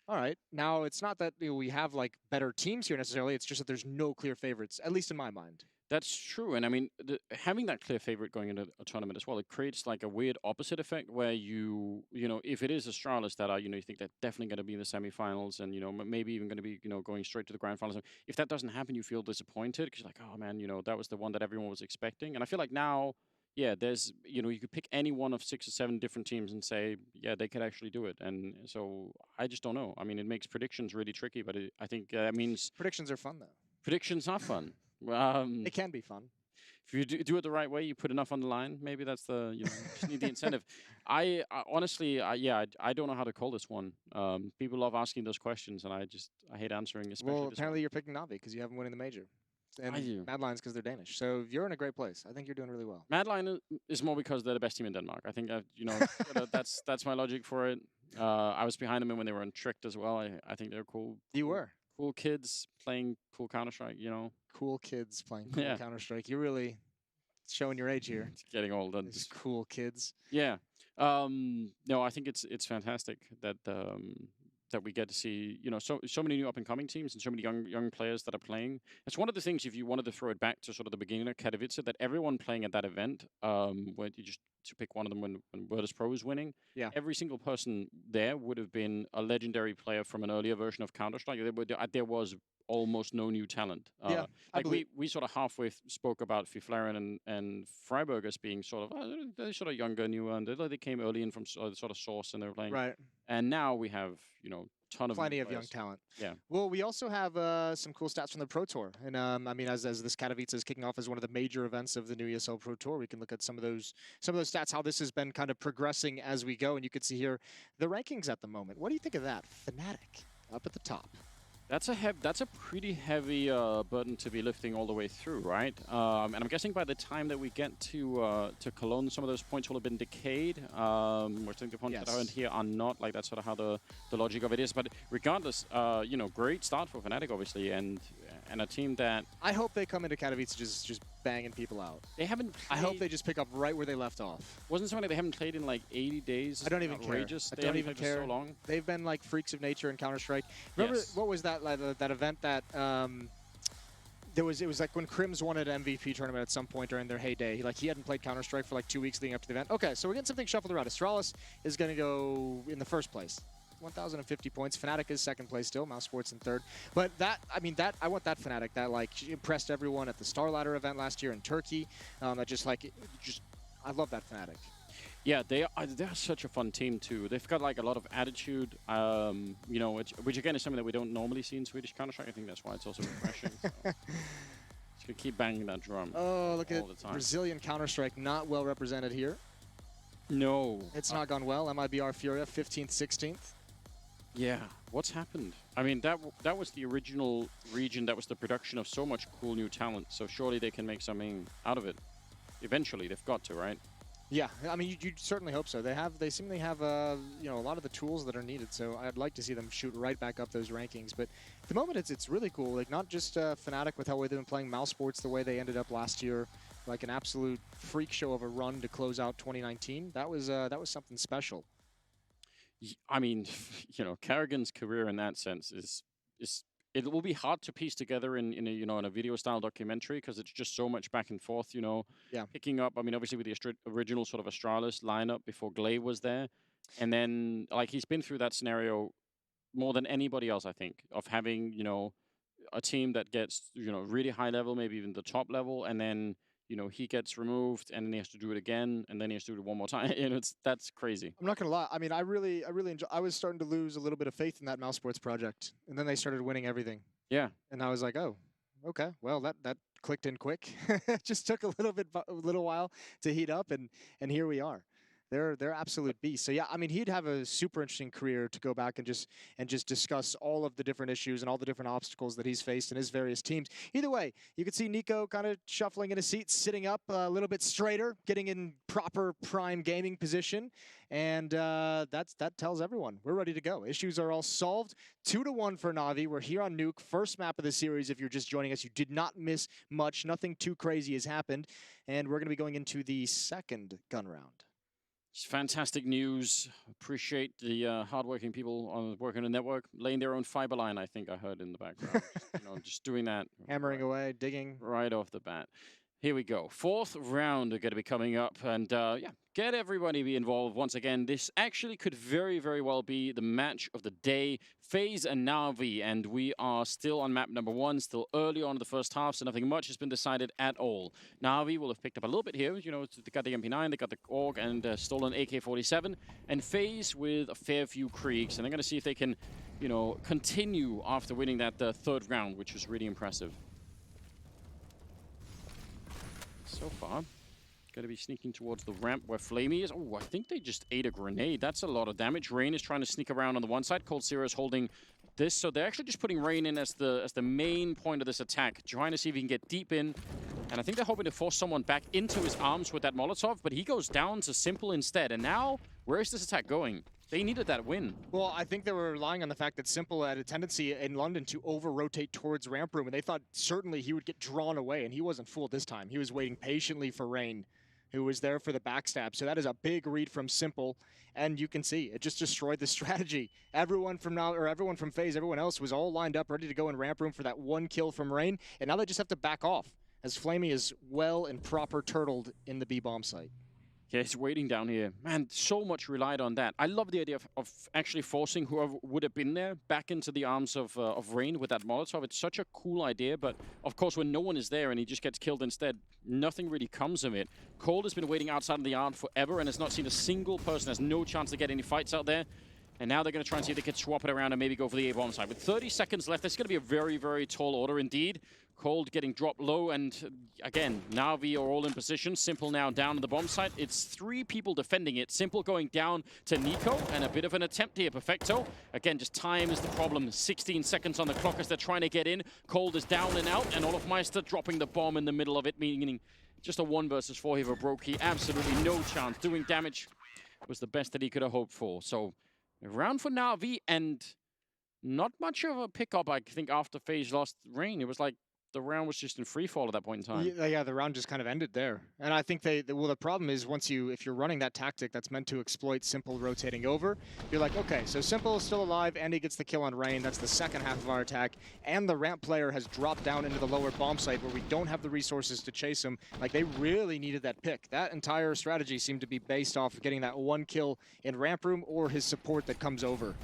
all right, now it's not that we have like better teams here necessarily. It's just that there's no clear favorites, at least in my mind. That's true, and I mean, having that clear favorite going into a tournament as well, it creates like a weird opposite effect where you know, if it is Astralis that are, you know, you think they're definitely going to be in the semifinals and, you know, maybe even going to be, you know, going straight to the grand finals. If that doesn't happen, you feel disappointed because you're like, oh man, you know, that was the one that everyone was expecting. And I feel like now, yeah, there's, you know, you could pick any one of 6 or 7 different teams and say, yeah, they could actually do it. And so I just don't know. I mean, it makes predictions really tricky, but I think that means Predictions are fun, though. predictions are fun. It can be fun. If you do it the right way, you put enough on the line. Maybe that's the, you know, just need the incentive. I honestly, yeah, I don't know how to call this one. People love asking those questions, and I hate answering. Especially Well, this apparently one. you're picking Navi because you haven't won in the major. And I do. Mad Lions because they're Danish. So you're in a great place. I think you're doing really well. Mad Lion is more because they're the best team in Denmark. I think you know that's my logic for it. I was behind them when they were on Tricked as well. I think they're cool. You were. Cool kids playing cool Counter-Strike, you know. Cool kids playing cool Yeah. Counter-Strike. You're really showing your age here. It's getting old. And These cool kids. yeah. No, I think it's fantastic that that we get to see, you know, so many new up-and-coming teams and so many young players that are playing. It's one of the things, if you wanted to throw it back to sort of the beginning of Katowice, that everyone playing at that event, when you just to pick one of them when Virtus Pro was winning, Yeah. every single person there would have been a legendary player from an earlier version of Counter-Strike. There was almost no new talent. Yeah, I like we sort of halfway spoke about Fiflaren and Freiburg as being sort of they're sort of younger, newer, and they came early in from sort of Source and they were playing. Right. And now we have, you know, ton of Plenty new of young players. talent. Yeah. Well, we also have some cool stats from the Pro Tour. And I mean, as this Katowice is kicking off as one of the major events of the new ESL Pro Tour, we can look at some of those stats, how this has been kind of progressing as we go. And you can see here the rankings at the moment. What do you think of that? Fnatic up at the top. That's a pretty heavy burden to be lifting all the way through, right? And I'm guessing by the time that we get to Cologne, some of those points will have been decayed. We're think the points that aren't here are not. Like that's sort of how the logic of it is. But regardless, you know, great start for Fnatic, obviously, and a team that I hope they come into Katowice just banging people out. they haven't. I hope they just pick up right where they left off. Wasn't something they haven't played in like 80 days. I don't even care. Outrageous. I They don't haven't even played for care. so long. They've been like freaks of nature in Counter-Strike. Remember Yes. what was that like, that event that it was like when Crims won an MVP tournament at some point during their heyday. Like he hadn't played Counter-Strike for like 2 weeks leading up to the event. Okay, so we're getting something shuffled around. Astralis is going to go in the first place. 1,050 points. Fnatic is second place still. Mouse Sports in third. But I want that Fnatic that like impressed everyone at the Star Ladder event last year in Turkey. I love that Fnatic. Yeah, they're such a fun team too. They've got like a lot of attitude, you know, which again is something that we don't normally see in Swedish Counter-Strike. I think that's why it's also refreshing. So. Just gonna keep banging that drum. Oh, look all at the time. Brazilian Counter-Strike not well represented here. No, It's not gone well. MIBR Furia 15th, 16th. Yeah, what's happened? I mean, that was the original region. That was the production of so much cool new talent. So surely they can make something out of it. Eventually, they've got to, right? Yeah, I mean, you certainly hope so. They seemingly have, you know, a lot of the tools that are needed. So I'd like to see them shoot right back up those rankings. But at the moment, it's really cool. Like not just Fnatic with how they've been playing Mouse Sports the way they ended up last year, like an absolute freak show of a run to close out 2019. That was something special. I mean, you know, Kerrigan's career in that sense is it will be hard to piece together in a video style documentary because it's just so much back and forth, you know. Yeah. Picking up, I mean, obviously with the original sort of Astralis lineup before Glaive was there, and then like he's been through that scenario more than anybody else, I think, of having, you know, a team that gets, you know, really high level, maybe even the top level, and then, you know, he gets removed and then he has to do it again and then he has to do it one more time. You know, that's crazy. I'm not gonna lie. I mean, I really enjoy. I was starting to lose a little bit of faith in that Mouse Sports project, and then they started winning everything. Yeah. And I was like, oh, Okay. Well, that clicked in quick. Just took a little while to heat up, and here we are. They're absolute beasts. So yeah, I mean, he'd have a super interesting career to go back and just discuss all of the different issues and all the different obstacles that he's faced in his various teams. Either way, you could see Nico kind of shuffling in his seat, sitting up a little bit straighter, getting in proper prime gaming position, and that tells everyone we're ready to go. Issues are all solved. 2-1 for Na'Vi. We're here on Nuke, first map of the series. If you're just joining us, you did not miss much. Nothing too crazy has happened, and we're going to be going into the second gun round. It's fantastic news. Appreciate the hardworking people working on the network, laying their own fiber line, I think I heard in the background. Just doing that. Hammering away, digging. Right off the bat. Here we go. Fourth round are going to be coming up. And yeah, get everybody be involved once again. This actually could very, very well be the match of the day. FaZe and Na'Vi. And we are still on map number 1, still early on in the first half, so nothing much has been decided at all. Na'Vi will have picked up a little bit here. They got the MP9, they got the AUG, and stolen AK-47. And FaZe with a fair few Kriegs. And they're going to see if they can, continue after winning that third round, which was really impressive. So far, going to be sneaking towards the ramp where Flamey is. Oh, I think they just ate a grenade. That's a lot of damage. Rain is trying to sneak around on the one side. Cold Zero is holding this. So they're actually just putting Rain in as the main point of this attack, trying to see if he can get deep in. And I think they're hoping to force someone back into his arms with that Molotov, but he goes down to Simple instead. And now, where is this attack going? They needed that win. Well, I think they were relying on the fact that Simple had a tendency in London to over-rotate towards ramp room, and they thought certainly he would get drawn away, and he wasn't fooled this time. He was waiting patiently for Rain, who was there for the backstab. So that is a big read from Simple, and you can see it just destroyed the strategy. Everyone from FaZe, everyone else was all lined up, ready to go in ramp room for that one kill from Rain, and now they just have to back off, as Flamey is well and proper turtled in the B-bomb site. Yeah, he's waiting down here. Man, so much relied on that. I love the idea of actually forcing whoever would have been there back into the arms of Rain with that Molotov. It's such a cool idea, but of course when no one is there and he just gets killed instead, nothing really comes of it. Cold has been waiting outside of the yard forever and has not seen a single person, has no chance to get any fights out there. And now they're going to try and see if they can swap it around and maybe go for the A-bomb side. With 30 seconds left, this is going to be a very, very tall order indeed. Cold getting dropped low, and again, Na'Vi are all in position. Simple now down to the bomb site. It's 3 people defending it. Simple going down to Nico, and a bit of an attempt here. Perfecto. Again, just time is the problem. 16 seconds on the clock as they're trying to get in. Cold is down and out, and Olofmeister dropping the bomb in the middle of it, meaning just a 1 versus 4 here for Brokey. Absolutely no chance. Doing damage was the best that he could have hoped for. So, a round for Na'Vi, and not much of a pickup, I think, after FaZe lost Rain. It was like the round was just in free fall at that point in time. Yeah, the round just kind of ended there. And I think the problem is if you're running that tactic that's meant to exploit Simple rotating over, you're like, okay, so Simple is still alive and he gets the kill on Rain. That's the second half of our attack. And the ramp player has dropped down into the lower bomb site where we don't have the resources to chase him. Like, they really needed that pick. That entire strategy seemed to be based off of getting that 1 kill in ramp room or his support that comes over.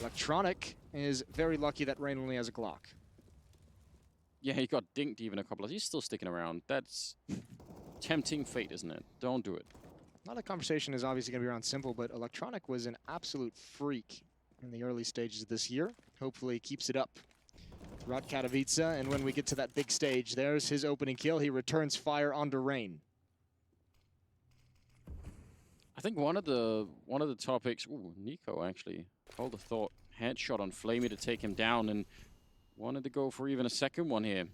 Electronic is very lucky that Rain only has a Glock. Yeah, he got dinked even a couple of... He's still sticking around. That's tempting fate, isn't it? Don't do it. A lot of conversation is obviously going to be around Simple, but Electronic was an absolute freak in the early stages of this year. Hopefully keeps it up throughout Katowice, and when we get to that big stage, there's his opening kill. He returns fire onto Rain. I think one of the topics... Ooh, Nico, actually. Hold a thought. Headshot on Flamey to take him down, and wanted to go for even a second one here.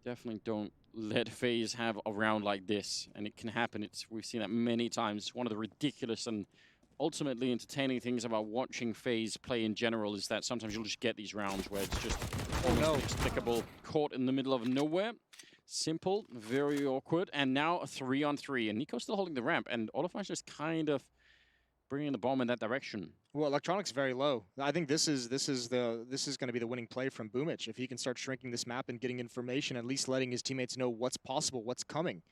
Definitely don't let FaZe have a round like this, and it can happen. We've seen that many times. It's one of the ridiculous and ultimately entertaining things about watching FaZe play in general is that sometimes you'll just get these rounds where it's just almost inexplicable, caught in the middle of nowhere. Simple, very awkward, and now a 3-on-3, and Nico's still holding the ramp, and Olofmeister just kind of bringing the bomb in that direction. Well, Electronic's very low. I think this is going to be the winning play from Boomich. If he can start shrinking this map and getting information, at least letting his teammates know what's possible, what's coming.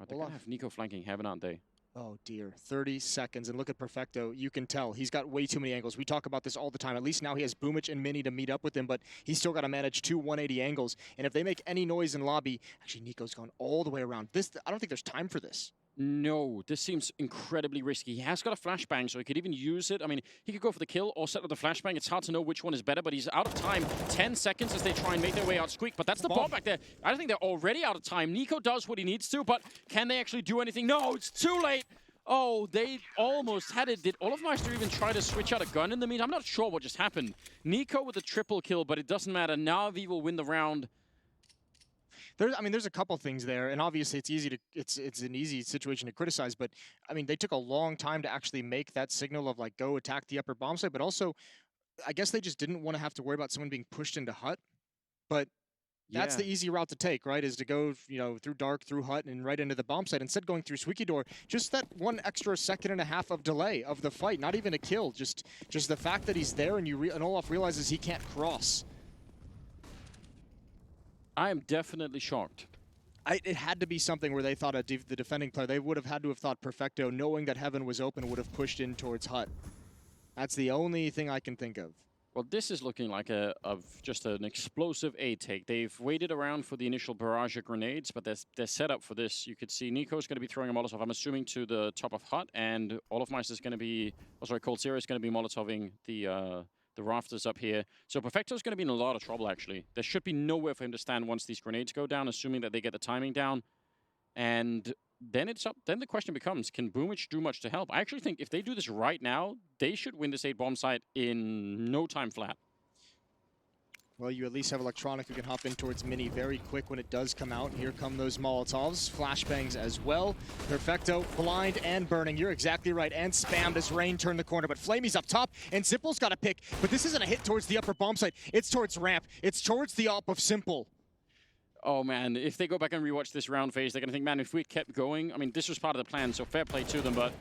They're going to have Nico flanking heaven, aren't they? Oh dear, 30 seconds, and look at Perfecto. You can tell he's got way too many angles. We talk about this all the time. At least now he has Boomich and Mini to meet up with him, but he's still got to manage 2 180 angles. And if they make any noise in lobby, actually Nico's gone all the way around. I don't think there's time for this. No, this seems incredibly risky. He has got a flashbang, so he could even use it. I mean, he could go for the kill or set up the flashbang. It's hard to know which one is better, but he's out of time. 10 seconds as they try and make their way out Squeak, but that's the bomb back there. I don't think they're already out of time. Nico does what he needs to, but can they actually do anything? No, it's too late. Oh, they almost had it. Did Olofmeister even try to switch out a gun in the meantime? I'm not sure what just happened. Nico with a triple kill, but it doesn't matter. Na'Vi will win the round. There's a couple things there, and obviously it's an easy situation to criticize, but I mean, they took a long time to actually make that signal of like, go attack the upper bomb site, but also, I guess they just didn't want to have to worry about someone being pushed into hut, but that's the easy route to take, right, is to go, you know, through dark, through hut, and right into the bomb site. Instead going through Squeaky Door, just that 1 extra second and a half of delay of the fight, not even a kill, just the fact that he's there and and Olaf realizes he can't cross. I am definitely shocked. It had to be something where they thought the defending player, they would have had to have thought Perfecto, knowing that Heaven was open, would have pushed in towards hut. That's the only thing I can think of. Well, this is looking like just an explosive A take. They've waited around for the initial barrage of grenades, but they're set up for this. You could see Nico's going to be throwing a Molotov, I'm assuming, to the top of hut, and Olofmeister's going to be, ColdZero is going to be Molotoving the rafters up here. So Perfecto's going to be in a lot of trouble, actually. There should be nowhere for him to stand once these grenades go down, assuming that they get the timing down. And then then the question becomes, can Boomich do much to help? I actually think if they do this right now, they should win this 8-bomb site in no time flat. Well, you at least have Electronic who can hop in towards Mini very quick when it does come out. Here come those Molotovs, flashbangs as well. Perfecto, blind and burning. You're exactly right, and spammed as Rain turned the corner. But Flamey's up top, and Simple's got a pick. But this isn't a hit towards the upper bomb site. It's towards ramp. It's towards the op of Simple. Oh, man, if they go back and rewatch this round phase, they're going to think, man, if we'd kept going, I mean, this was part of the plan, so fair play to them, but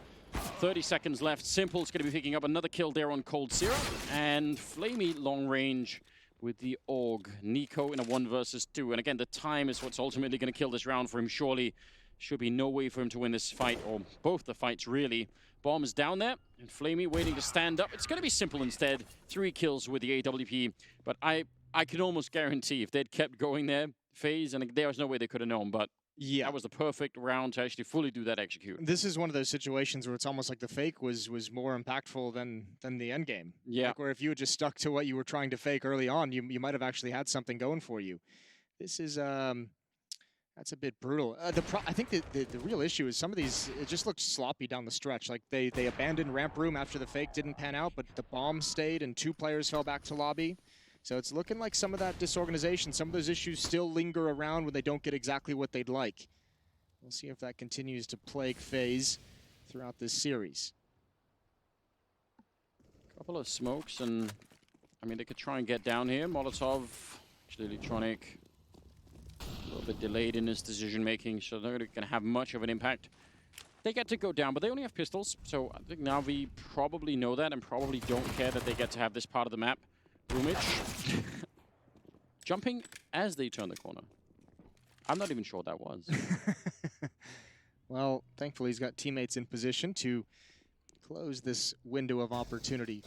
30 seconds left. Simple's going to be picking up another kill there on ColdZero, and Flamey long range with the AUG. Nico in a 1 versus 2. And again, the time is what's ultimately going to kill this round for him, surely. Should be no way for him to win this fight, or both the fights, really. Bomb is down there, and Flamey waiting to stand up. It's going to be Simple instead. 3 kills with the AWP. But I can almost guarantee if they'd kept going there, Phase, and there was no way they could have known, but yeah, that was the perfect round to actually fully do that execute. This is one of those situations where it's almost like the fake was more impactful than the end game. Yeah. Like where if you had just stuck to what you were trying to fake early on, you might have actually had something going for you. This is that's a bit brutal. I think the real issue is some of these, it just looked sloppy down the stretch. Like they abandoned ramp room after the fake didn't pan out, but the bomb stayed and 2 players fell back to lobby. So it's looking like some of that disorganization, some of those issues still linger around when they don't get exactly what they'd like. We'll see if that continues to plague FaZe throughout this series. Couple of smokes, and I mean, they could try and get down here. Molotov, actually Electronic, a little bit delayed in his decision-making, so they're not going to have much of an impact. They get to go down, but they only have pistols, so I think Na'Vi probably know that and probably don't care that they get to have this part of the map. Boomich jumping as they turn the corner. I'm not even sure what that was. Well, thankfully he's got teammates in position to close this window of opportunity.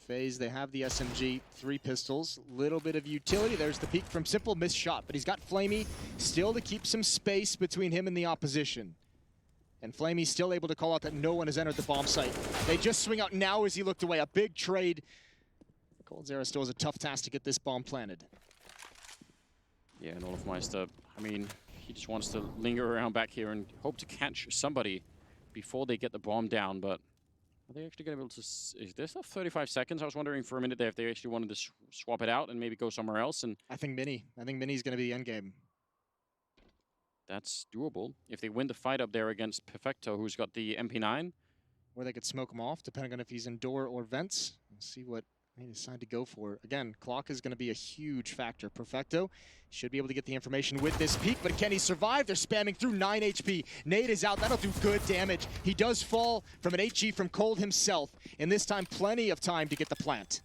FaZe, they have the SMG, 3 pistols, little bit of utility. There's the peek from Simple, missed shot, but he's got Flamey still to keep some space between him and the opposition. And Flamey's still able to call out that no one has entered the bomb site. They just swing out now as he looked away. A big trade. ColdZero still has a tough task to get this bomb planted. Yeah, and Olofmeister, I mean, he just wants to linger around back here and hope to catch somebody before they get the bomb down, but are they actually going to be able to... Is this a 35 seconds? I was wondering for a minute there if they actually wanted to swap it out and maybe go somewhere else. And I think Mini's going to be the end game. That's doable. If they win the fight up there against Perfecto, who's got the MP9. Or they could smoke him off, depending on if he's in door or vents. We'll see what they decide to go for. Again, clock is going to be a huge factor. Perfecto should be able to get the information with this peek, but can he survive? They're spamming through 9 HP. Nade is out. That'll do good damage. He does fall from an HG from Cold himself, and this time plenty of time to get the plant.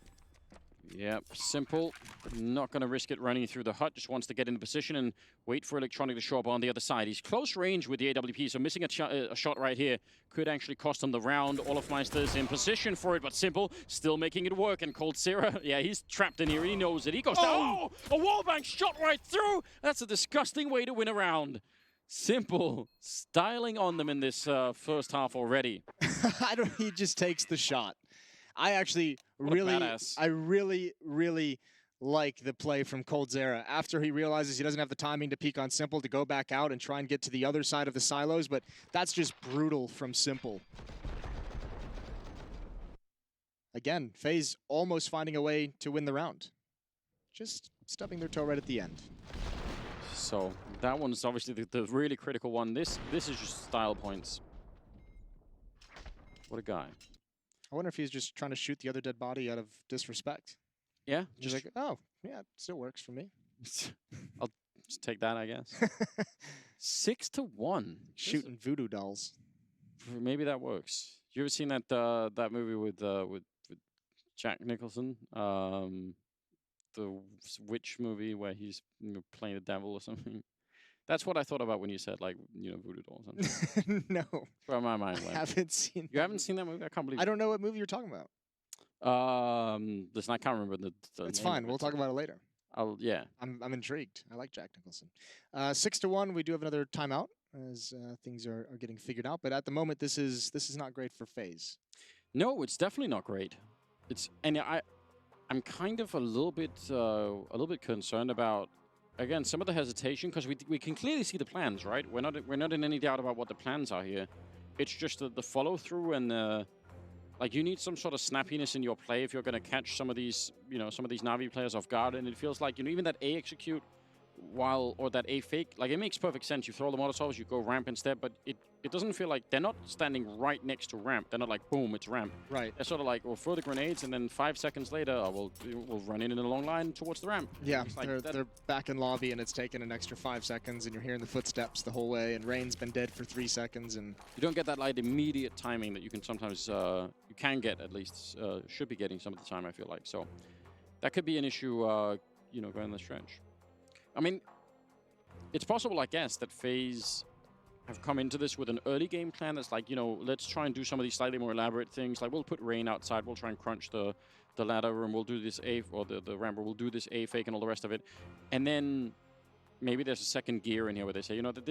Yep, Simple. Not going to risk it running through the hut. Just wants to get into position and wait for Electronic to show up on the other side. He's close range with the AWP, so missing a shot right here could actually cost him the round. Olofmeister's in position for it, but Simple still making it work. And ColdZero, yeah, he's trapped in here. He knows it. He goes down. Oh, a wallbang shot right through. That's a disgusting way to win a round. Simple styling on them in this first half already. He just takes the shot. I actually What a badass. really like the play from coldzera. After he realizes he doesn't have the timing to peek on Simple, to go back out and try and get to the other side of the silos, but that's just brutal from Simple. Again, FaZe almost finding a way to win the round. Just stubbing their toe right at the end. So that one's obviously the really critical one. This is just style points. What a guy. I wonder if he's just trying to shoot the other dead body out of disrespect. Yeah, Just like, oh, yeah, it still works for me. I'll just take that, I guess. 6-1. Shooting voodoo dolls. Maybe that works. You ever seen that that movie with Jack Nicholson? The witch movie where he's playing the devil or something. That's what I thought about when you said, like, voodoo dolls. No. Where my mind I went. haven't seen You haven't seen that movie? I can't believe I don't know what movie you're talking about. Listen, I can't remember the It's name fine. of We'll it. talk about it later. Yeah. I'm intrigued. I like Jack Nicholson. 6-1. We do have another timeout as things are getting figured out. But at the moment, this is not great for FaZe. No, it's definitely not great. I'm kind of a little bit concerned about, again, some of the hesitation, because we can clearly see the plans, right? We're not in any doubt about what the plans are here. It's just the follow through and like, you need some sort of snappiness in your play if you're going to catch some of these Na'Vi players off guard. And it feels like, even that A execute or that A fake, like, it makes perfect sense. You throw the Molotovs, you go ramp instead, but it doesn't feel like they're not standing right next to ramp. They're not like, boom, it's ramp. Right. They're sort of like, we'll throw the grenades, and then 5 seconds later, we'll run in a long line towards the ramp. Yeah, Like they're back in lobby, and it's taken an extra 5 seconds, and you're hearing the footsteps the whole way, and Rain's been dead for 3 seconds, and you don't get that like immediate timing that you can sometimes, you can get at least, should be getting some of the time, I feel like. So that could be an issue, going the stretch. I mean, it's possible, I guess, that FaZe have come into this with an early game plan that's like, let's try and do some of these slightly more elaborate things. Like, we'll put Rain outside, we'll try and crunch the ladder, and we'll do this A, or the ramp, we'll do this A fake and all the rest of it. And then maybe there's a second gear in here where they say, that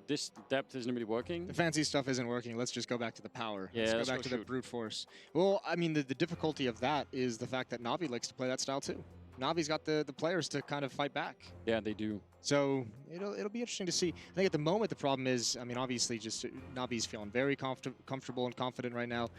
this depth isn't really working. the fancy stuff isn't working. Let's just go back to the power. Yeah, let's let's go back go to the shoot. brute force. Well, I mean, the difficulty of that is the fact that Na'Vi likes to play that style too. Navi's got the players to kind of fight back. Yeah, they do. So it'll be interesting to see. I think at the moment the problem is, I mean, obviously just Navi's feeling very comfortable and confident right now.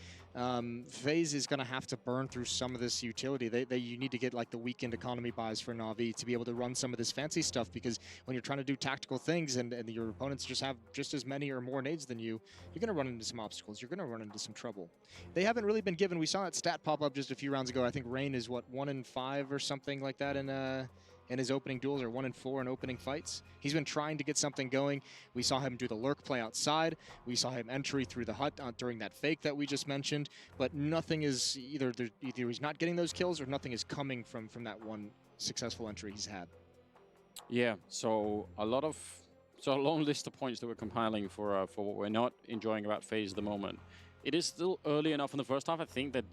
FaZe is going to have to burn through some of this utility. You need to get like the weekend economy buys for Na'Vi to be able to run some of this fancy stuff, because when you're trying to do tactical things and your opponents just have just as many or more nades than you're going to run into some obstacles. You're going to run into some trouble. They haven't really been given. We saw that stat pop up just a few rounds ago. I think Rain is what, 1 in 5 or something like that in his opening duels, or 1 in 4 in opening fights. He's been trying to get something going. We saw him do the lurk play outside. We saw him entry through the hut during that fake that we just mentioned. But nothing is either he's not getting those kills, or nothing is coming from that one successful entry he's had. Yeah, so a long list of points that we're compiling for what we're not enjoying about FaZe at the moment. It is still early enough in the first half. I think that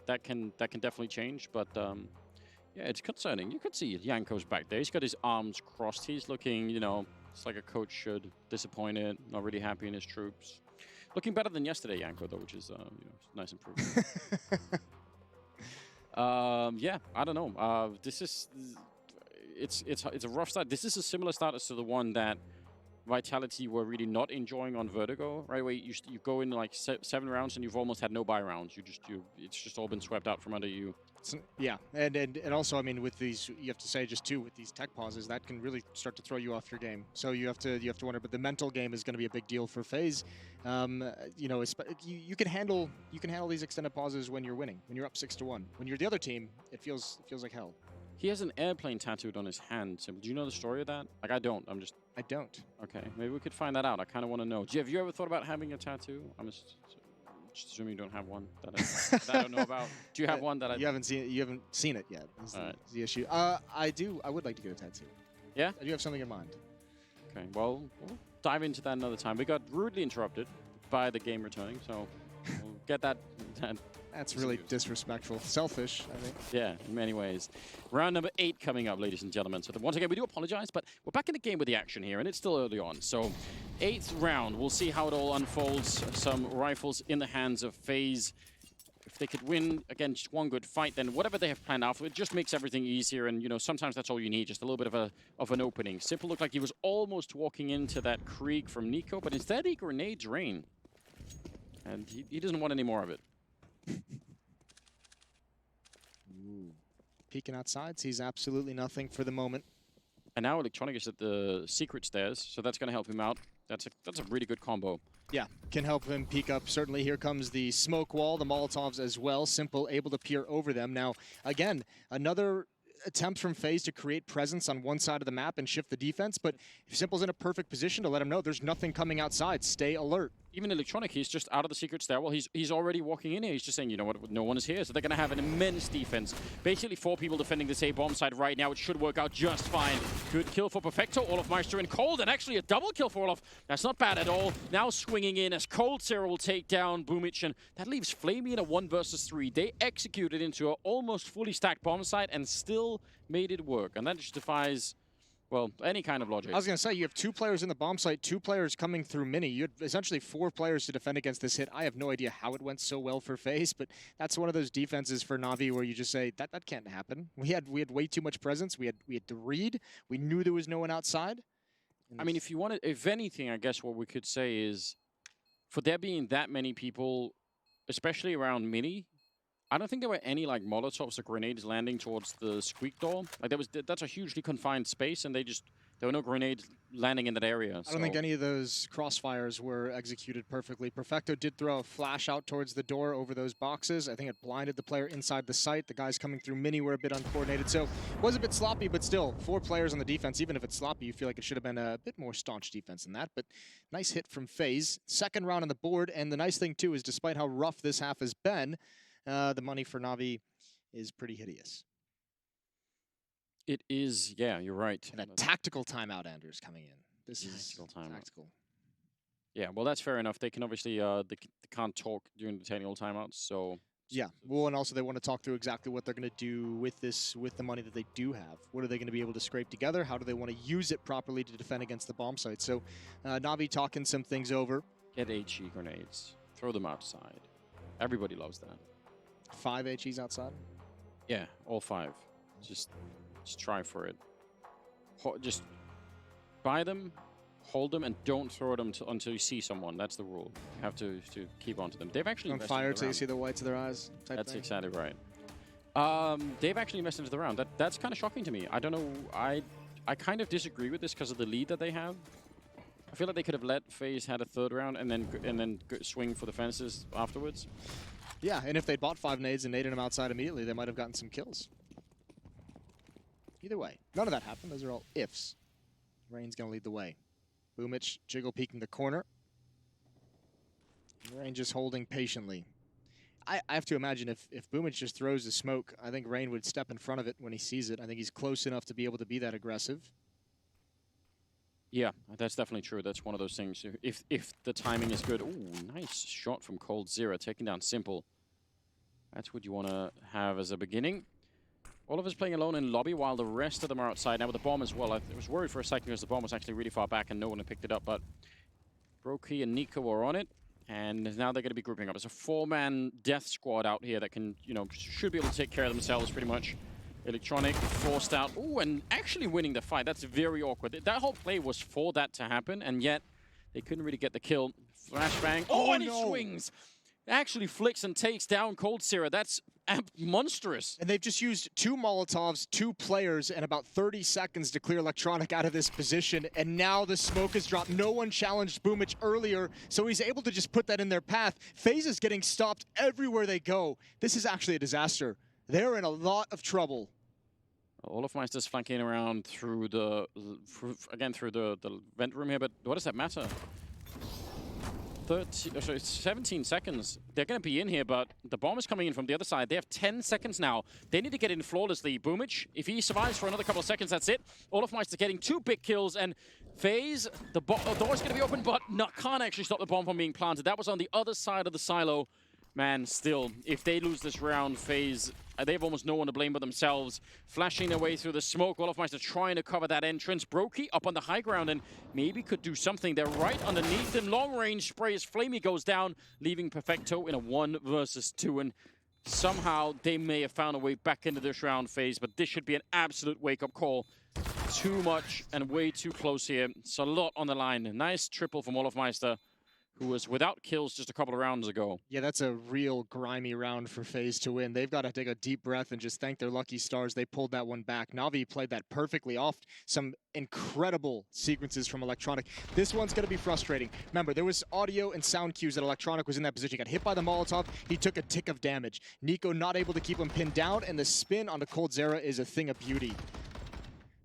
that can definitely change, but yeah, it's concerning. You could see Yanko's back there. He's got his arms crossed. He's looking, it's like a coach should, disappointed, not really happy in his troops. Looking better than yesterday, Yanko, though, which is nice improvement. Yeah, I don't know. It's a rough start. This is a similar start as to the one that Vitality were really not enjoying on Vertigo, right? Where you go in like 7 rounds and you've almost had no buy rounds. It's just all been swept out from under you. Yeah, and also, I mean, with these, you have to say just too, with these tech pauses, that can really start to throw you off your game. So you have to wonder. But the mental game is going to be a big deal for FaZe. You can handle these extended pauses when you're winning, when you're up 6-1. When you're the other team, it feels like hell. He has an airplane tattooed on his hand. So do you know the story of that? Like, I don't. I don't. Okay, maybe we could find that out. I kind of want to know. Have you ever thought about having a tattoo? I'm just assuming you don't have one that I don't know about. Do you have one that you haven't seen it yet? Is the issue. I do. I would like to get a tattoo. Yeah? I do have something in mind. Okay, well, we'll dive into that another time. We got rudely interrupted by the game returning, so we'll get that That's really disrespectful. Selfish, I think. Yeah, in many ways. Round number 8 coming up, ladies and gentlemen. So once again, we do apologize, but we're back in the game with the action here, and it's still early on. So 8th round, we'll see how it all unfolds. Some rifles in the hands of FaZe. If they could win, again, just one good fight, then whatever they have planned after, it just makes everything easier. And, you know, sometimes that's all you need, just a little bit of an opening. Simple looked like he was almost walking into that Krieg from Nico, but instead he grenades Rain. And he doesn't want any more of it. Peeking outside, sees absolutely nothing for the moment. And now Electronic is at the secret stairs, so that's going to help him out. That's a really good combo. Yeah, can help him peek up. Certainly, here comes the smoke wall, the Molotovs as well. Simple able to peer over them. Now, again, another attempt from FaZe to create presence on one side of the map and shift the defense, but Simple's in a perfect position to let him know there's nothing coming outside. Stay alert. Even Electronic, he's just out of the secret stairwell. He's already walking in here. He's just saying, you know what, no one is here. So they're going to have an immense defense. Basically 4 people defending this A-bomb side right now. It should work out just fine. Good kill for Perfecto. Olofmeister in Cold, and actually a double kill for Olof. That's not bad at all. Now swinging in as Coldzera will take down Boomich, and that leaves Flamey in a 1 versus 3. They executed into an almost fully stacked bomb site and still made it work. And that just defies, well, any kind of logic. I was going to say, you have 2 players in the bomb site, 2 players coming through mini. You had essentially 4 players to defend against this hit. I have no idea how it went so well for FaZe, but that's one of those defenses for Na'Vi where you just say, that can't happen. We had way too much presence. We had to read. We knew there was no one outside. I mean, if anything, I guess what we could say is, for there being that many people, especially around mini, I don't think there were any like Molotovs or grenades landing towards the squeak door. Like that's a hugely confined space, and there were no grenades landing in that area. I don't think any of those crossfires were executed perfectly. Perfecto did throw a flash out towards the door over those boxes. I think it blinded the player inside the site. The guys coming through mini were a bit uncoordinated, so it was a bit sloppy, but still, 4 players on the defense. Even if it's sloppy, you feel like it should have been a bit more staunch defense than that, but nice hit from FaZe. Second round on the board, and the nice thing too is despite how rough this half has been, the money for Na'Vi is pretty hideous. It is, yeah, you're right. And a tactical timeout, Anders, coming in. This tactical is timeout. tactical. Yeah, well, that's fair enough. They can obviously, they can't talk during the technical timeouts, so... Yeah, well, and also they want to talk through exactly what they're going to do with this, with the money that they do have. What are they going to be able to scrape together? How do they want to use it properly to defend against the bomb site? So, Na'Vi talking some things over. Get HE grenades. Throw them outside. Everybody loves that. 5 HEs outside? Yeah, all 5. Just try for it. Just buy them, hold them, and don't throw them until you see someone. That's the rule. You have to keep on to them. They've actually on fire till you see the whites of their eyes. That's exactly right. They've actually invested into the round. That's kind of shocking to me. I don't know. I kind of disagree with this because of the lead that they have. I feel like they could have let FaZe had a 3rd round and then swing for the fences afterwards. Yeah, and if they'd bought 5 nades and naded them outside immediately, they might have gotten some kills. Either way, none of that happened. Those are all ifs. Rain's going to lead the way. Boomich, Jiggle peeking the corner. Rain just holding patiently. I have to imagine if Boomich just throws the smoke, I think Rain would step in front of it when he sees it. I think he's close enough to be able to be that aggressive. Yeah, that's definitely true. That's one of those things. If the timing is good. Ooh, nice shot from Coldzera, taking down Simple. That's what you want to have as a beginning. All of us playing alone in lobby while the rest of them are outside. Now with the bomb as well. I was worried for a second because the bomb was actually really far back and no one had picked it up. But Brokey and Nico are on it. And now they're going to be grouping up. It's a 4-man death squad out here that can, you know, should be able to take care of themselves pretty much. Electronic forced out. Ooh, and actually winning the fight. That's very awkward. That whole play was for that to happen, and yet they couldn't really get the kill. Flashbang. Oh, and he swings. Actually flicks and takes down Coldzera. That's monstrous. And they've just used 2 Molotovs, 2 players, and about 30 seconds to clear Electronic out of this position. And now the smoke is dropped. No one challenged Boomich earlier, so he's able to just put that in their path. FaZe is getting stopped everywhere they go. This is actually a disaster. They're in a lot of trouble. Olofmeister's flanking around through the vent room here, but what does that matter? 17 seconds. They're going to be in here, but the bomb is coming in from the other side. They have 10 seconds now. They need to get in flawlessly. Boomich, if he survives for another couple of seconds, that's it. Olofmeister getting 2 big kills, and FaZe, the door's going to be open, but can't actually stop the bomb from being planted. That was on the other side of the silo. man, still, if they lose this round, FaZe, they have almost no one to blame but themselves. Flashing their way through the smoke, Olofmeister trying to cover that entrance. Brokey up on the high ground and maybe could do something. They're right underneath him. Long range spray as Flamey goes down, leaving Perfecto in a 1 versus 2. And somehow they may have found a way back into this round, FaZe, but this should be an absolute wake-up call. Too much and way too close here. It's a lot on the line. Nice triple from Olofmeister, who was without kills just a couple of rounds ago. Yeah, that's a real grimy round for FaZe to win. They've got to take a deep breath and just thank their lucky stars they pulled that one back. Na'Vi played that perfectly off some incredible sequences from Electronic. This one's going to be frustrating. Remember, there was audio and sound cues that Electronic was in that position. He got hit by the Molotov. He took a tick of damage. Nico not able to keep him pinned down, and the spin on the Cold Zera is a thing of beauty.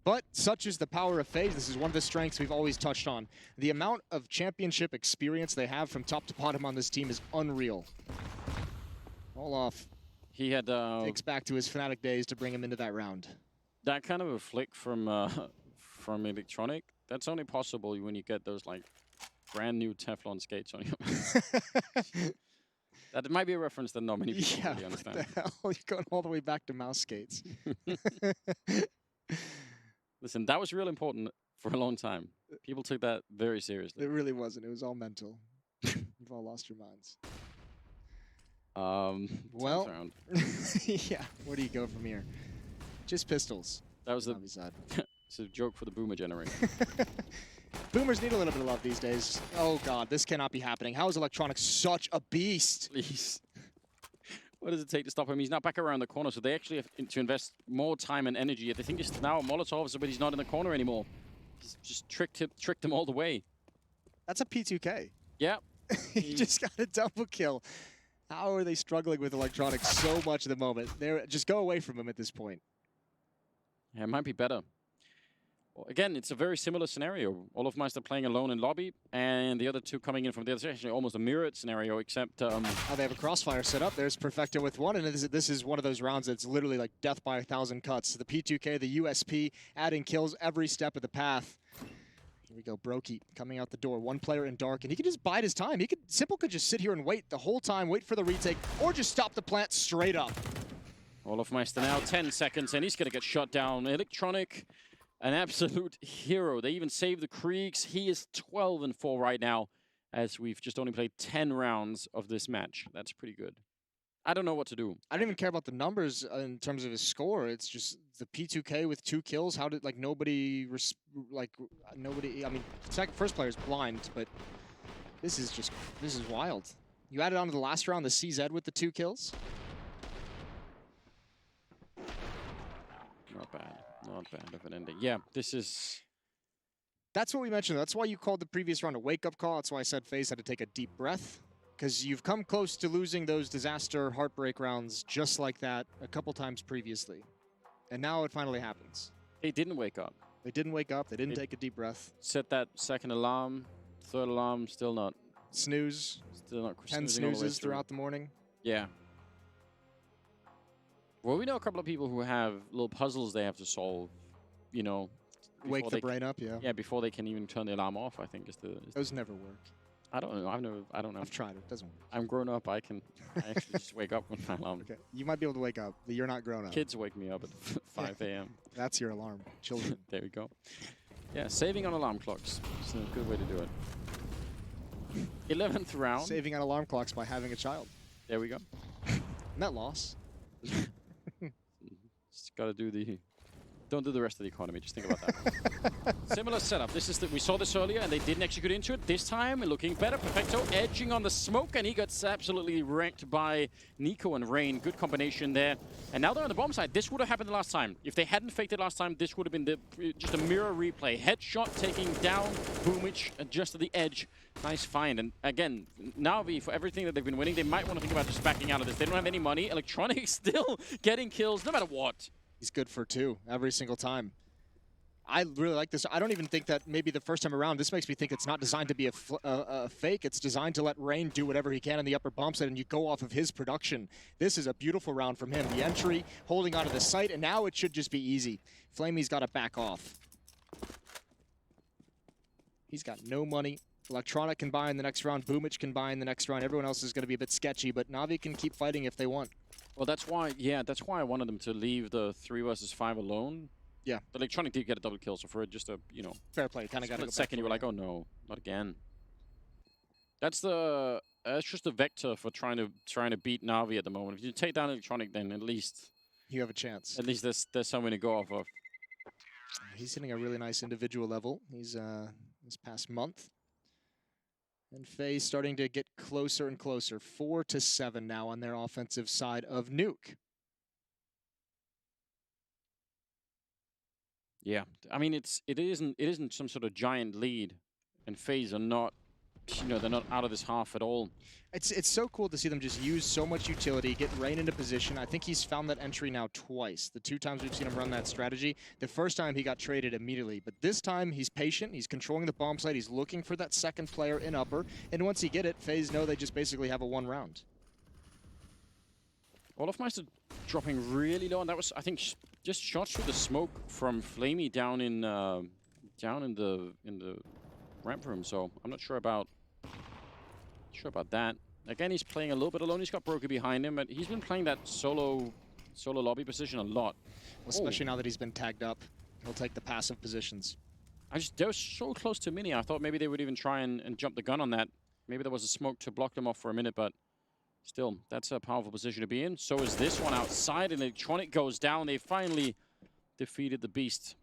But such is the power of FaZe. This is one of the strengths we've always touched on. The amount of championship experience they have from top to bottom on this team is unreal. Olaf He had takes back to his Fnatic days to bring him into that round. that kind of a flick from Electronic. That's only possible when you get those like brand new Teflon skates on you. That might be a reference that not many people really understand. What the hell? You're going all the way back to mouse skates. Listen, that was real important for a long time. People took that very seriously. It really wasn't. It was all mental. You've all lost your minds. Well, round. yeah. Where do you go from here? Just pistols. That was it's a joke for the boomer generation. Boomers need a little bit of love these days. Oh God, this cannot be happening. How is Electronic such a beast? Please. What does it take to stop him? He's now back around the corner, so they actually have to invest more time and energy. They think it's now Molotovs, but he's not in the corner anymore. He's just tricked him all the way. That's a P2K. Yeah. He just got a double kill. How are they struggling with Electronic so much at the moment? Just go away from him at this point. Yeah, it might be better. Well, again, it's a very similar scenario. Olofmeister playing alone in lobby, and the other two coming in from the other side. Actually, almost a mirrored scenario, except... Oh, they have a crossfire set up. There's Perfecto with one, and this is one of those rounds that's literally like death by 1,000 cuts. The P2K, the USP, adding kills every step of the path. Here we go, Brokey coming out the door. One player in dark, and he could just bide his time. Simple could just sit here and wait the whole time, wait for the retake, or just stop the plant straight up. Olofmeister now 10 seconds, and he's going to get shot down. Electronic, an absolute hero. They even saved the Kriegs. He is 12-4 right now, as we've just only played 10 rounds of this match. That's pretty good. I don't know what to do. I don't even care about the numbers in terms of his score. It's just the P2K with 2 kills. How did nobody? I mean, first player's blind, but this is wild. You added on to the last round the CZ with the 2 kills. Not bad. Not bad of an ending. Yeah, this is... That's what we mentioned. That's why you called the previous round a wake-up call. That's why I said FaZe had to take a deep breath. Because you've come close to losing those disaster heartbreak rounds just like that a couple times previously. And now it finally happens. They didn't wake up. They didn't wake up. They didn't take a deep breath. Set that second alarm, third alarm, still not. Snooze. Still not. 10 snoozes throughout the morning. Yeah. Well, we know a couple of people who have little puzzles they have to solve, you know. Wake the brain up, yeah. Yeah, before they can even turn the alarm off, I think is the... Those never work. I don't know. I don't know. I've tried it. It doesn't work. I'm grown up. I actually just wake up when my alarm. Okay. You might be able to wake up, but you're not grown up. Kids wake me up at 5 a.m. That's your alarm. Children. There we go. Yeah, saving on alarm clocks. It's a good way to do it. 11th round. Saving on alarm clocks by having a child. There we go. Net loss. Just got to do the... Don't do the rest of the economy. Just think about that. Similar setup. We saw this earlier, and they didn't execute into it. This time, looking better. Perfecto edging on the smoke, and he gets absolutely wrecked by Nico and Rain. Good combination there. And now they're on the bomb side. This would have happened the last time. If they hadn't faked it last time, this would have been just a mirror replay. Headshot taking down Boomich just at the edge. Nice find. And again, Na'Vi, for everything that they've been winning, they might want to think about just backing out of this. They don't have any money. Electronic still getting kills no matter what. He's good for 2 every single time. I really like this. I don't even think that maybe the first time around, this makes me think it's not designed to be a fake. It's designed to let Rain do whatever he can in the upper bump side, and you go off of his production. This is a beautiful round from him. The entry, holding onto the site, and now it should just be easy. Flamey's got to back off. He's got no money Electronic can buy in the next round, Boomich can buy in the next round. Everyone else is going to be a bit sketchy, but Na'Vi can keep fighting if they want. Well, that's why I wanted them to leave the 3 versus 5 alone. Yeah. The Electronic did get a double kill, so for just a, fair play, kind of got to go second, you were like, oh no, not again. That's just the vector for trying to beat Na'Vi at the moment. If you take down Electronic, then at least you have a chance. At least there's something to go off of. He's hitting a really nice individual level. He's this past month. And FaZe starting to get closer and closer. 4-7 now on their offensive side of Nuke. Yeah, I mean it isn't some sort of giant lead, and FaZe are not, they're not out of this half at all. It's so cool to see them just use so much utility, get Rain into position. I think he's found that entry now twice. The 2 times we've seen him run that strategy. The first time he got traded immediately, but this time he's patient, he's controlling the bomb site, he's looking for that second player in upper, and once he get it, FaZe know they just basically have a 1 round. Olofmeister dropping really low, and that was, I think, just shots through the smoke from Flamey down in the ramp room. So I'm not sure about that. Again, he's playing a little bit alone. He's got Broky behind him, but he's been playing that solo lobby position a lot. Well, especially now that he's been tagged up, he'll take the passive positions. They were so close to Mini. I thought maybe they would even try and jump the gun on that. Maybe there was a smoke to block them off for a minute, but still, that's a powerful position to be in. So is this one outside, and Electronic goes down. They finally defeated the Beast.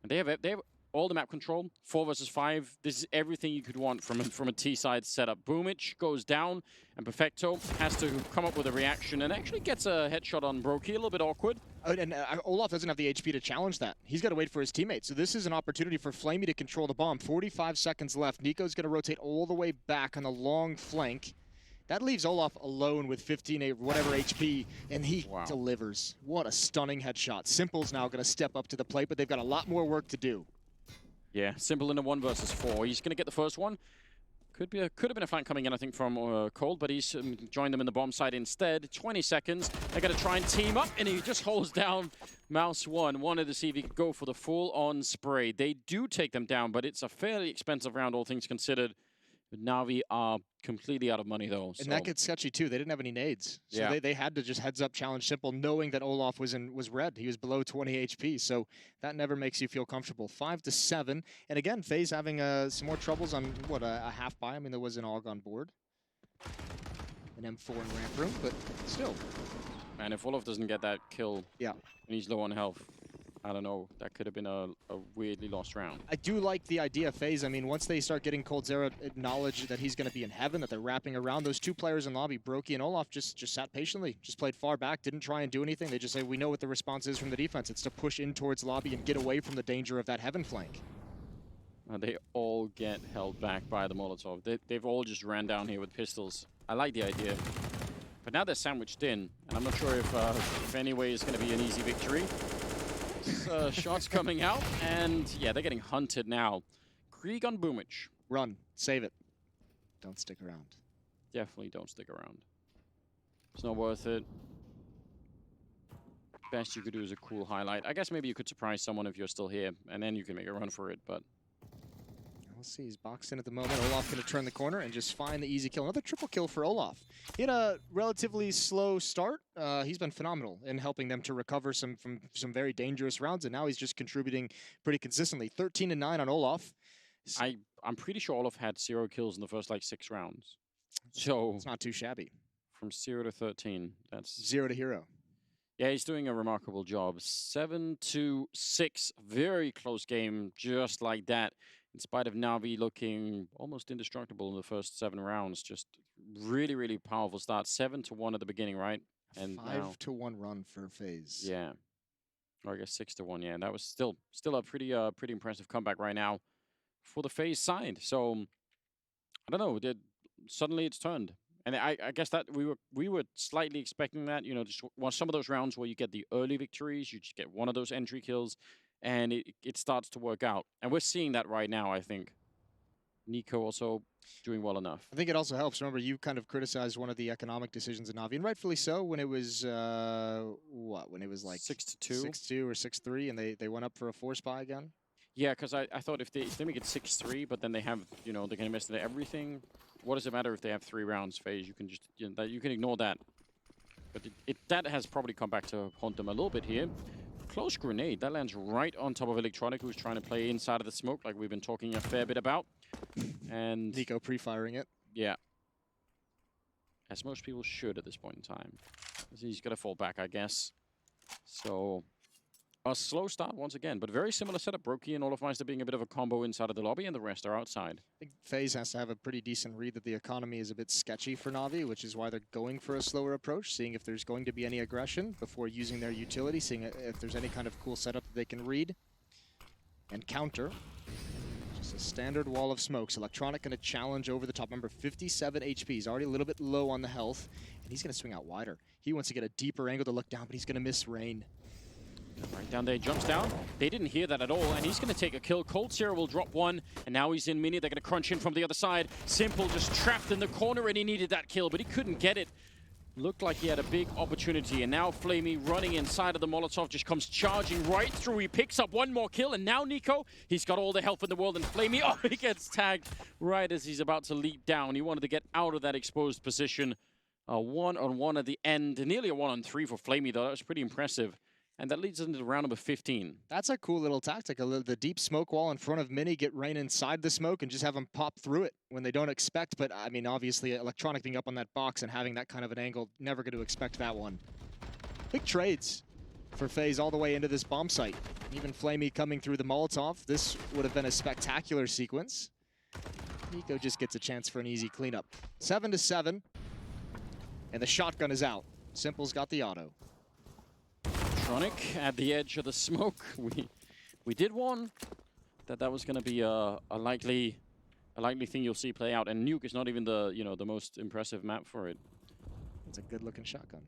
And they have all the map control, 4 versus 5. This is everything you could want from a T-side setup. Boomich goes down, and Perfecto has to come up with a reaction and actually gets a headshot on Broky, a little bit awkward. And Olaf doesn't have the HP to challenge that. He's got to wait for his teammate. So this is an opportunity for Flamey to control the bomb. 45 seconds left. Nico's going to rotate all the way back on the long flank. That leaves Olaf alone with 15 whatever HP, and he delivers. What a stunning headshot. Simple's now going to step up to the plate, but they've got a lot more work to do. Yeah, Simple in a 1 versus 4. He's going to get the first one. Could have been a flank coming in, I think, from Cold, but he's joined them in the bomb side instead. 20 seconds. They're going to try and team up, and he just holds down Mouse 1. Wanted to see if he could go for the full-on spray. They do take them down, but it's a fairly expensive round, all things considered. Na'Vi are completely out of money, though. And that gets sketchy, too. They didn't have any nades. So they had to just heads-up challenge Simple, knowing that Olaf was red. He was below 20 HP, so that never makes you feel comfortable. 5-7. And again, FaZe having some more troubles on, a half buy. I mean, there was an AUG on board. An M4 in ramp room, but still. Man, if Olaf doesn't get that kill and he's low on health, I don't know. That could have been a weirdly lost round. I do like the idea of FaZe. I mean, once they start getting Coldzera acknowledge that he's going to be in heaven, that they're wrapping around, those 2 players in lobby, Broky and Olaf, just sat patiently, just played far back, didn't try and do anything. They just say, we know what the response is from the defense. It's to push in towards lobby and get away from the danger of that heaven flank. They all get held back by the Molotov. They've all just ran down here with pistols. I like the idea. But now they're sandwiched in, and I'm not sure if anyway is going to be an easy victory. Shots coming out, and yeah, they're getting hunted now. Krieg on Boomich. Run. Save it. Don't stick around. Definitely don't stick around. It's not worth it. Best you could do is a cool highlight. I guess maybe you could surprise someone if you're still here, and then you can make a run for it, but... We'll see. He's boxed in at the moment. Olaf going to turn the corner and just find the easy kill. Another triple kill for Olaf. He had a relatively slow start. He's been phenomenal in helping them to recover from some very dangerous rounds, and now he's just contributing pretty consistently. 13-9 on Olaf. I'm pretty sure Olaf had 0 kills in the first, 6 rounds. So... It's not too shabby. From 0 to 13, that's... 0 to hero. Yeah, he's doing a remarkable job. 7-6, very close game, just like that. In spite of Na'Vi looking almost indestructible in the first 7 rounds, just really, really powerful start. 7-1 at the beginning, right? And 5-1 run for FaZe. Yeah, or I guess 6-1. Yeah, that was still a pretty impressive comeback right now for the FaZe side. So I don't know. Suddenly it's turned, and I guess that we were slightly expecting that. Just some of those rounds where you get the early victories, you just get one of those entry kills. And it starts to work out. And we're seeing that right now, I think. Nico also doing well enough. I think it also helps. Remember, you kind of criticized one of the economic decisions in Na'Vi, and rightfully so, when it was, when it was like 6-2? 6-2 or 6-3, and they went up for a 4 spy again? Yeah, because I thought if they make it 6-3, but then they have, you know, they can investigate everything. What does it matter if they have 3 rounds phase? You can just, you know, you can ignore that. But that has probably come back to haunt them a little bit here. Close grenade. That lands right on top of Electronic, who's trying to play inside of the smoke, like we've been talking a fair bit about. And Nico pre-firing it. yeah. As most people should at this point in time. He's going to fall back, I guess. So a slow start once again, but very similar setup. Brokey and Olofmeister being a bit of a combo inside of the lobby, and the rest are outside. I think FaZe has to have a pretty decent read that the economy is a bit sketchy for Na'Vi, which is why they're going for a slower approach, seeing if there's going to be any aggression before using their utility, seeing if there's any kind of cool setup that they can read and counter. Just a standard wall of smokes. Electronic going to challenge over the top. Remember, 57 HP. He's already a little bit low on the health, and he's going to swing out wider. He wants to get a deeper angle to look down, but he's going to miss rain. Right down there, jumps down. They didn't hear that at all, and he's going to take a kill. Coldzera will drop one, and now he's in mini. They're going to crunch in from the other side. Simple just trapped in the corner, and he needed that kill, but he couldn't get it. Looked like he had a big opportunity, and now Flamey running inside of the Molotov just comes charging right through. He picks up one more kill, and now Nico, he's got all the health in the world, and Flamey, oh, he gets tagged right as he's about to leap down. He wanted to get out of that exposed position. A 1-on-1 at the end, nearly a 1-on-3 for Flamey, though. That was pretty impressive. And that leads into round number 15. That's a cool little tactic. The deep smoke wall in front of Mini, get Rain inside the smoke and just have them pop through it when they don't expect. But, I mean, obviously, Electronic being up on that box and having that kind of an angle, never going to expect that one. Big trades for FaZe all the way into this bomb site. Even Flamey coming through the Molotov. This would have been a spectacular sequence. Nico just gets a chance for an easy cleanup. 7-7. And the shotgun is out. Simple's got the auto. Electronic at the edge of the smoke. We did warn that was going to be a likely thing you'll see play out, and Nuke is not even the most impressive map for it. It's a good-looking shotgun.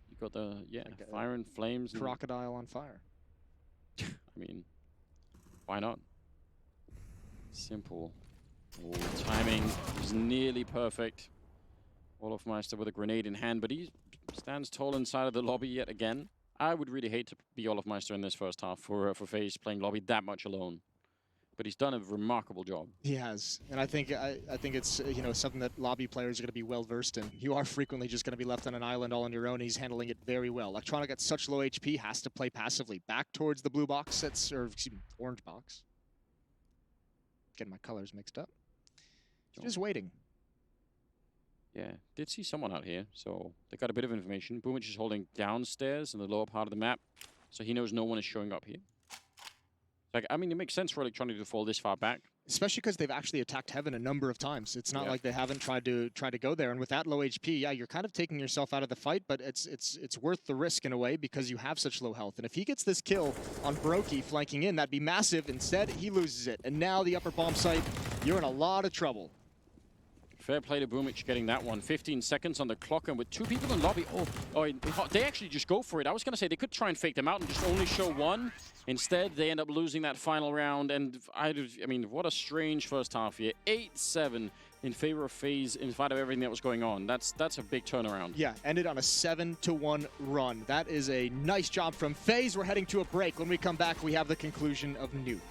You got the fire and flames. Crocodile on fire. I mean, why not? Simple. Oh, timing is nearly perfect. Olofmeister with a grenade in hand, but he stands tall inside of the lobby yet again. I would really hate to be Olofmeister in this first half for FaZe playing lobby that much alone. But he's done a remarkable job. He has, and I think it's something that lobby players are going to be well versed in. You are frequently just going to be left on an island all on your own. And he's handling it very well. Electronic at such low HP has to play passively. Back towards the blue box, orange box. Getting my colors mixed up. Just waiting. Yeah, did see someone out here, so they got a bit of information. Boomich is holding downstairs in the lower part of the map, so he knows no one is showing up here. Like, I mean, it makes sense for Electronic to fall this far back. Especially because they've actually attacked Heaven a number of times. It's not like they haven't tried to go there. And with that low HP, yeah, you're kind of taking yourself out of the fight, but it's worth the risk in a way because you have such low health. And if he gets this kill on Brokey flanking in, that'd be massive. Instead, he loses it. And now the upper bomb site, you're in a lot of trouble. Fair play to Boomich getting that one. 15 seconds on the clock, and with 2 people in lobby. They actually just go for it. I was going to say they could try and fake them out and just only show one. Instead, they end up losing that final round. And I mean, what a strange first half here. 8-7 in favor of FaZe in spite of everything that was going on. That's a big turnaround. Yeah, ended on a 7-1 run. That is a nice job from FaZe. We're heading to a break. When we come back, we have the conclusion of Nuke.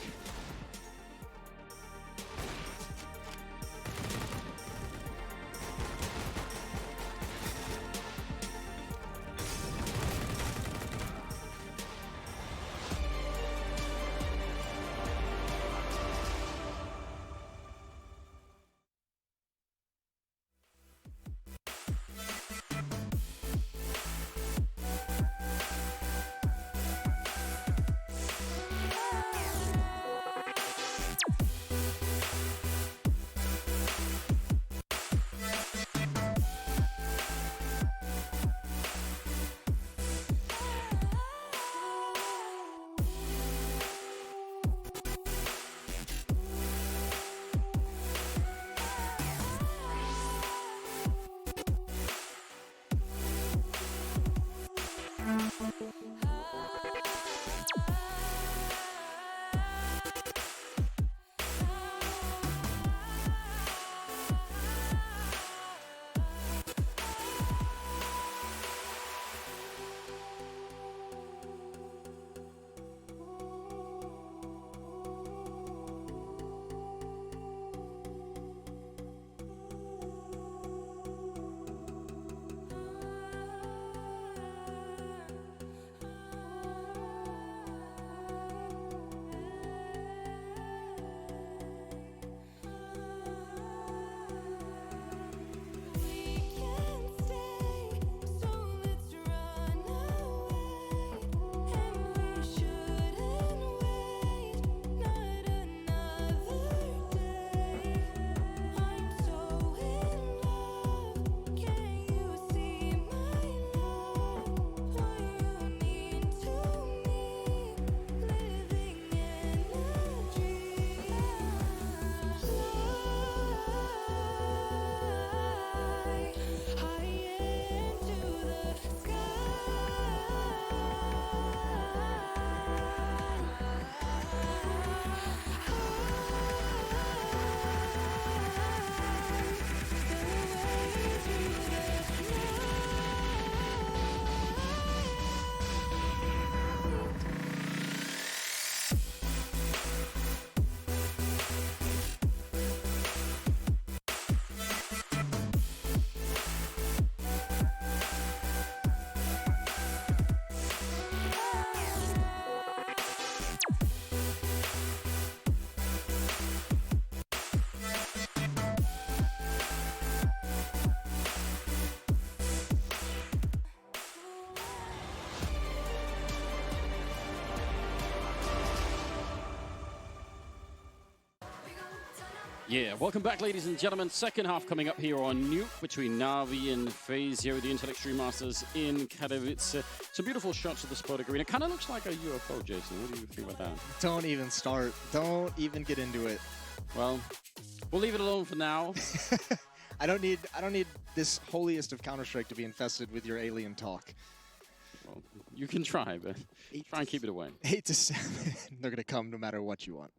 Yeah, welcome back, ladies and gentlemen. Second half coming up here on Nuke between Na'Vi and FaZe here at the Intel Extreme Masters in Katowice. Some beautiful shots of the Spodek Arena. Kind of looks like a UFO, Jason. What do you think about that? Don't even start. Don't even get into it. Well, we'll leave it alone for now. I don't need this holiest of Counter-Strike to be infested with your alien talk. Well, you can try, but try and keep it away. 8 to 7. They're going to come no matter what you want.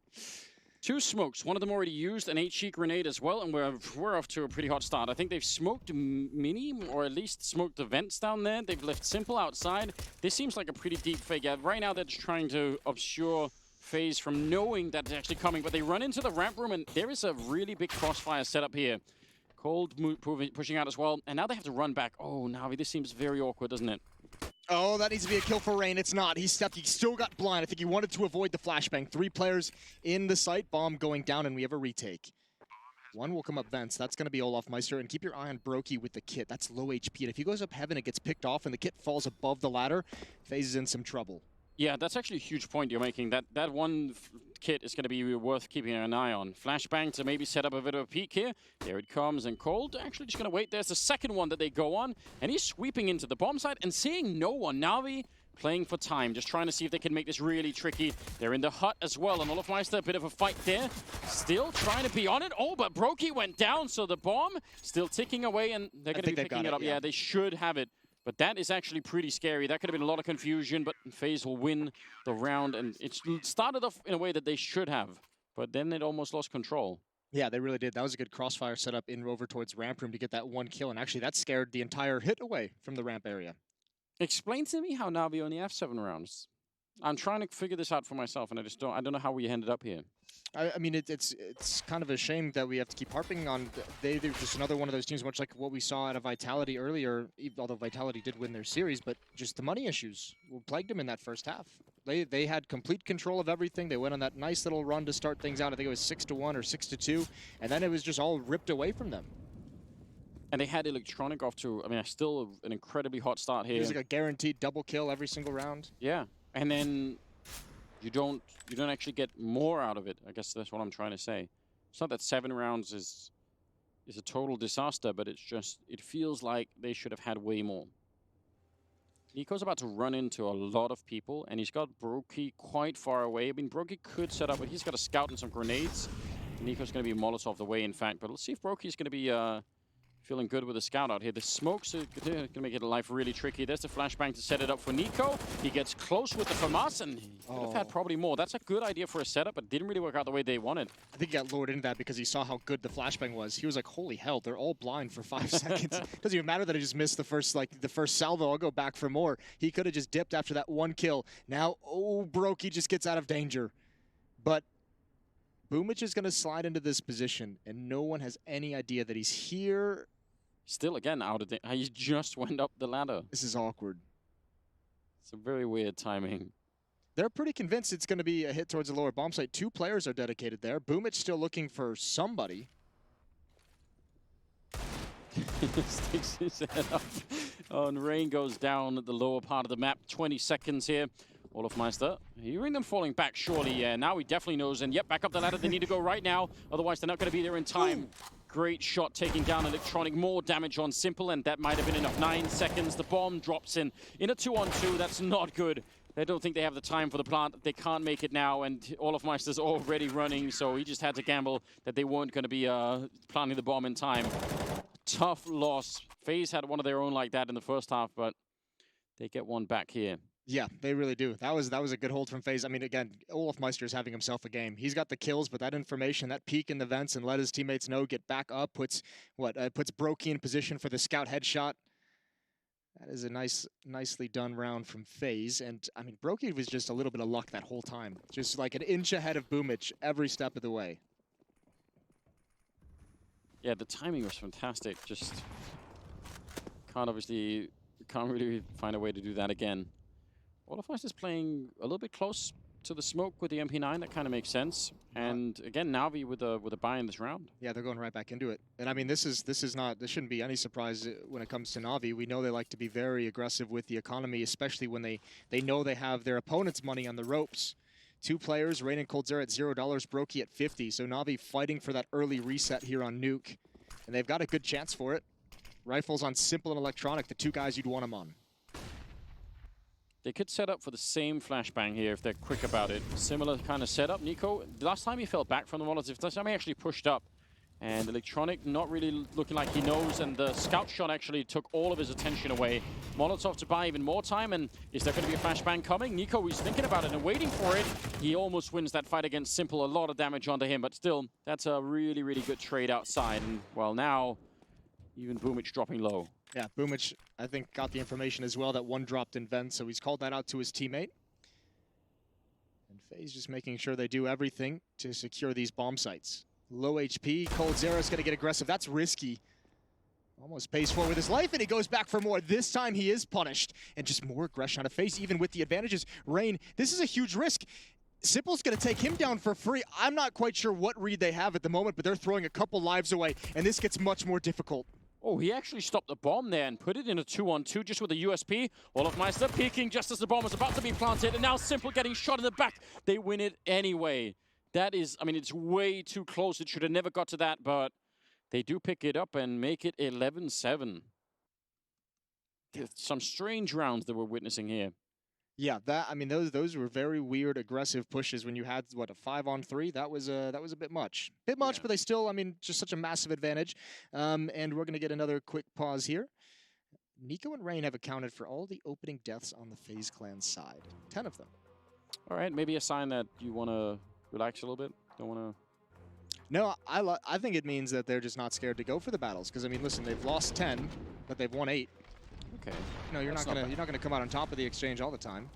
2 smokes, one of them already used, an HE grenade as well, and we're off to a pretty hot start. I think they've smoked Mini, or at least smoked the vents down there. They've left Simple outside. This seems like a pretty deep fake. Yeah, right now they're just trying to obscure FaZe from knowing that it's actually coming, but they run into the ramp room, and there is a really big crossfire setup here. Cold pushing out as well, and now they have to run back. Oh, Na'Vi, this seems very awkward, doesn't it? Oh, that needs to be a kill for Rain. It's not. He stepped. He still got blind. I think he wanted to avoid the flashbang. 3 players in the site. Bomb going down, and we have a retake. One will come up vents. That's going to be Olofmeister. And keep your eye on Brokey with the kit. That's low HP. And if he goes up heaven, it gets picked off, and the kit falls above the ladder. FaZe is in some trouble. Yeah, that's actually a huge point you're making. That one kit is going to be worth keeping an eye on. Flashbang to maybe set up a bit of a peek here. There it comes, and Cold actually just going to wait. There's the second one that they go on, and he's sweeping into the bomb site and seeing no one. Na'Vi playing for time, just trying to see if they can make this really tricky. They're in the hut as well, and Olofmeister, a bit of a fight there. Still trying to be on it. Oh, but Brokey went down, so the bomb still ticking away, and they're going to be picking it up. Yeah, they should have it. But that is actually pretty scary. That could have been a lot of confusion, but FaZe will win the round. And it started off in a way that they should have, but then it almost lost control. Yeah, they really did. That was a good crossfire setup in over towards ramp room to get that 1 kill. And actually, that scared the entire hit away from the ramp area. Explain to me how Na'Vi only have 7 rounds. I'm trying to figure this out for myself, and I don't know how we ended up here. I mean, it's kind of a shame that we have to keep harping on. They're just another one of those teams, much like what we saw out of Vitality earlier, although Vitality did win their series, but just the money issues plagued them in that first half. They had complete control of everything. They went on that nice little run to start things out. I think it was 6-1 or 6-2, and then it was just all ripped away from them. And they had Electronic off to, I mean, still an incredibly hot start here. It was like a guaranteed double kill every single round. Yeah, and then you don't actually get more out of it. I guess that's what I'm trying to say. It's not that 7 rounds is a total disaster, but it's just, it feels like they should have had way more. Nico's about to run into a lot of people, and he's got Brokey quite far away. I mean, Brokey could set up, but he's got a scout and some grenades. Nico's going to be Molotov the way, in fact. But let's see if Brokey's going to be feeling good with the scout out here. The smokes are going to make it life really tricky. There's the flashbang to set it up for Nico. He gets close with the FAMAS, and he could have had probably more. That's a good idea for a setup, but didn't really work out the way they wanted. I think he got lured into that because he saw how good the flashbang was. He was like, holy hell, they're all blind for 5 seconds. Doesn't even matter that I just missed the first salvo. I'll go back for more. He could have just dipped after that 1 kill. Now, Brokey just gets out of danger. But Boomich is going to slide into this position, and no one has any idea that he's here. Still, again, out of danger. He just went up the ladder. This is awkward. It's a very weird timing. They're pretty convinced it's going to be a hit towards the lower bomb site. 2 players are dedicated there. Boomich still looking for somebody. Sticks his head up. Oh, and Rain goes down at the lower part of the map. 20 seconds here. Olofmeister, hearing them falling back, surely. Yeah, now he definitely knows. And yep, back up the ladder. They need to go right now. Otherwise, they're not going to be there in time. Ooh. Great shot taking down Electronic. More damage on Simple, and that might have been enough. 9 seconds. The bomb drops in a 2-on-2. That's not good. They don't think they have the time for the plant. They can't make it now, and Olofmeister's already running, so he just had to gamble that they weren't going to be planting the bomb in time. Tough loss. FaZe had one of their own like that in the first half, but they get one back here. Yeah, they really do. That was a good hold from FaZe. I mean, again, Olofmeister is having himself a game. He's got the kills, but that information, that peek in the vents and let his teammates know, get back up, puts Brokey in position for the scout headshot. That is a nicely done round from FaZe. And, I mean, Brokey was just a little bit of luck that whole time. Just like an inch ahead of Boomich every step of the way. Yeah, the timing was fantastic. Just can't really find a way to do that again. Olofmeister's playing a little bit close to the smoke with the MP9. That kind of makes sense. And again, Na'Vi with a buy in this round. Yeah, they're going right back into it. And I mean, this shouldn't be any surprise when it comes to Na'Vi. We know they like to be very aggressive with the economy, especially when they know they have their opponent's money on the ropes. Two players, Rain and Coldzera at $0, Brokey at 50. So Na'Vi fighting for that early reset here on Nuke. And they've got a good chance for it. Rifles on Simple and Electronic, the two guys you'd want them on. They could set up for the same flashbang here if they're quick about it. Similar kind of setup. Nico, last time he fell back from the Molotov, this time he actually pushed up. And Electronic not really looking like he knows, and the scout shot actually took all of his attention away. Molotov to buy even more time, and is there going to be a flashbang coming? Nico is thinking about it and waiting for it. He almost wins that fight against Simple, a lot of damage onto him, but still, that's a really, really good trade outside. And, well, now, even Boomich dropping low. Yeah, Boomich, I think, got the information as well that one dropped in vent, so he's called that out to his teammate. And FaZe just making sure they do everything to secure these bomb sites. Low HP, Coldzera's gonna get aggressive. That's risky. Almost pays for with his life, and he goes back for more. This time he is punished. And just more aggression out of FaZe, even with the advantages. Rain, this is a huge risk. Simple's gonna take him down for free. I'm not quite sure what read they have at the moment, but they're throwing a couple lives away, and this gets much more difficult. Oh, he actually stopped the bomb there and put it in a 2-on-2 just with a USP. Olofmeister peeking just as the bomb was about to be planted, and now Simple getting shot in the back. They win it anyway. That is, I mean, it's way too close. It should have never got to that, but they do pick it up and make it 11-7. Some strange rounds that we're witnessing here. Yeah, I mean, those were very weird, aggressive pushes when you had, what, a 5-on-3? That was a bit much. Bit much, yeah. But they still, I mean, just such a massive advantage. And we're going to get another quick pause here. Nico and Rain have accounted for all the opening deaths on the FaZe clan side. 10 of them. All right, maybe a sign that you want to relax a little bit? Don't want to... No, I think it means that they're just not scared to go for the battles. Because, I mean, listen, they've lost 10, but they've won 8. Okay. No, you're not gonna come out on top of the exchange all the time.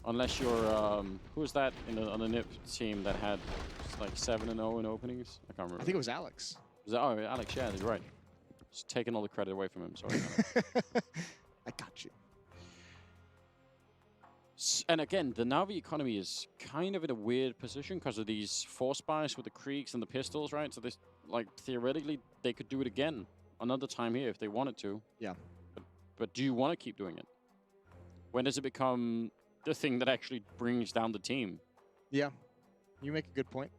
Unless you're who was that on the NIP team that had like 7-0 in openings? I can't remember. I think it was Alex. Was that, oh, Alex, yeah, you're right. Just taking all the credit away from him. Sorry. I got you. And again, the Na'Vi economy is kind of in a weird position because of these force buys with the Kriegs and the pistols, right? So this, like, theoretically, they could do it again another time here if they wanted to. Yeah. But do you want to keep doing it? When does it become the thing that actually brings down the team? Yeah, you make a good point.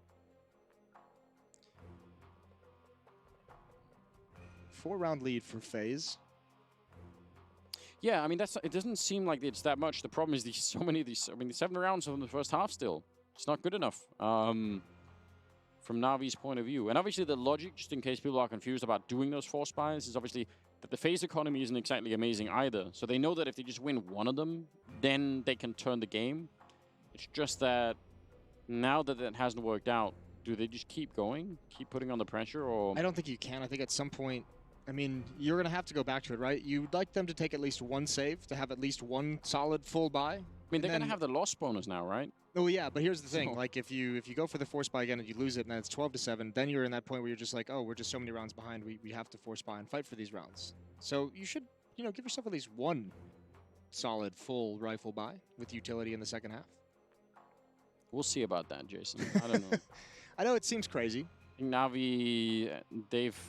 4-round lead for FaZe. Yeah, I mean, it doesn't seem like it's that much. The problem is so many of these, I mean, the 7 rounds from the first half still. It's not good enough from Na'Vi's point of view. And obviously the logic, just in case people are confused about doing those force buys, is obviously that the FaZe economy isn't exactly amazing either. So they know that if they just win one of them, then they can turn the game. It's just that now that it hasn't worked out, do they just keep going? Keep putting on the pressure? Or I don't think you can. I think at some point, I mean, you're going to have to go back to it, right? You'd like them to take at least one save, to have at least one solid full buy. I mean, they're going to have the loss bonus now, right? Oh, yeah, but here's the thing. Like, if you go for the force buy again and you lose it and then it's 12-7, then you're in that point where you're just like, oh, we're just so many rounds behind. We have to force buy and fight for these rounds. So you should, give yourself at least one solid full rifle buy with utility in the second half. We'll see about that, Jason. I don't know. I know it seems crazy. Na'Vi, they've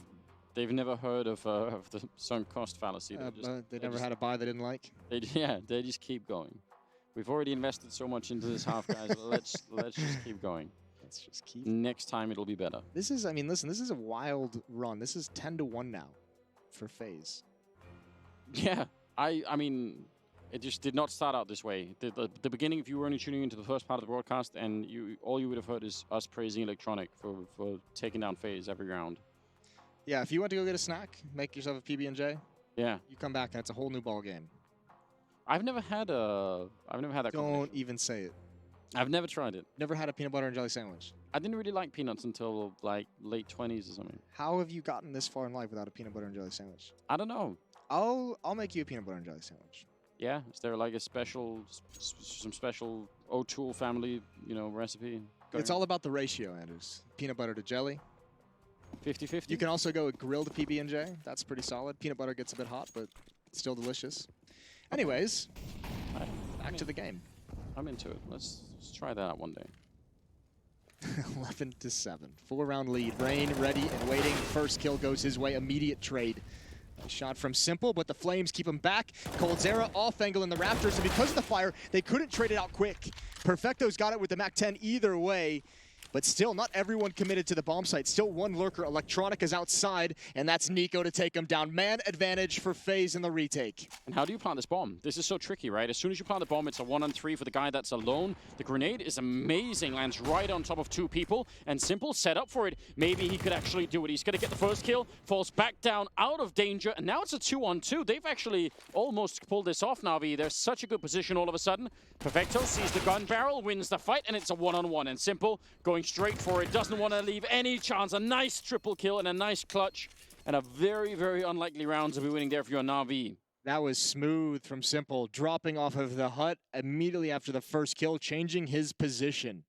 never heard of the sunk cost fallacy. They never had a buy they didn't like. They just keep going. We've already invested so much into this half, guys. let's just keep going. Let's just keep. Next time it'll be better. This is, I mean, listen, this is a wild run. This is 10-1 now for FaZe. Yeah, I mean, it just did not start out this way. The beginning, if you were only tuning into the first part of the broadcast, and all you would have heard is us praising Electronic for taking down FaZe every round. Yeah, if you want to go get a snack, make yourself a PB&J. Yeah. You come back and it's a whole new ball game. I've never had that. Don't even say it. I've never tried it. Never had a peanut butter and jelly sandwich. I didn't really like peanuts until like late 20s or something. How have you gotten this far in life without a peanut butter and jelly sandwich? I don't know. I'll make you a peanut butter and jelly sandwich. Yeah, is there like a some special O'Toole family, recipe? It's all about the ratio, Anders. Peanut butter to jelly. 50-50? You can also go with grilled PB&J. That's pretty solid. Peanut butter gets a bit hot, but it's still delicious. Anyways, back to the game. I'm into it. Let's try that out one day. 11-7. 4-round lead. Rain ready and waiting. First kill goes his way. Immediate trade. Nice shot from Simple, but the Flames keep him back. Coldzera off angle in the Raptors, and because of the fire, they couldn't trade it out quick. Perfecto's got it with the MAC-10 either way. But still, not everyone committed to the bomb site. Still one lurker. Electronic is outside, and that's Nico to take him down. Man advantage for FaZe in the retake. And how do you plant this bomb? This is so tricky, right? As soon as you plant the bomb, it's a 1-on-3 for the guy that's alone. The grenade is amazing, lands right on top of 2 people, and Simple set up for it. Maybe he could actually do it. He's going to get the first kill, falls back down out of danger, and now it's a 2-on-2. They've actually almost pulled this off, Na'Vi. They're such a good position all of a sudden. Perfecto sees the gun barrel, wins the fight, and it's a 1-on-1. And Simple going straight for it, doesn't want to leave any chance. A nice triple kill and a nice clutch, and a very, very unlikely round to be winning there for your Na'Vi. That was smooth from Simple, dropping off of the hut immediately after the first kill, changing his position.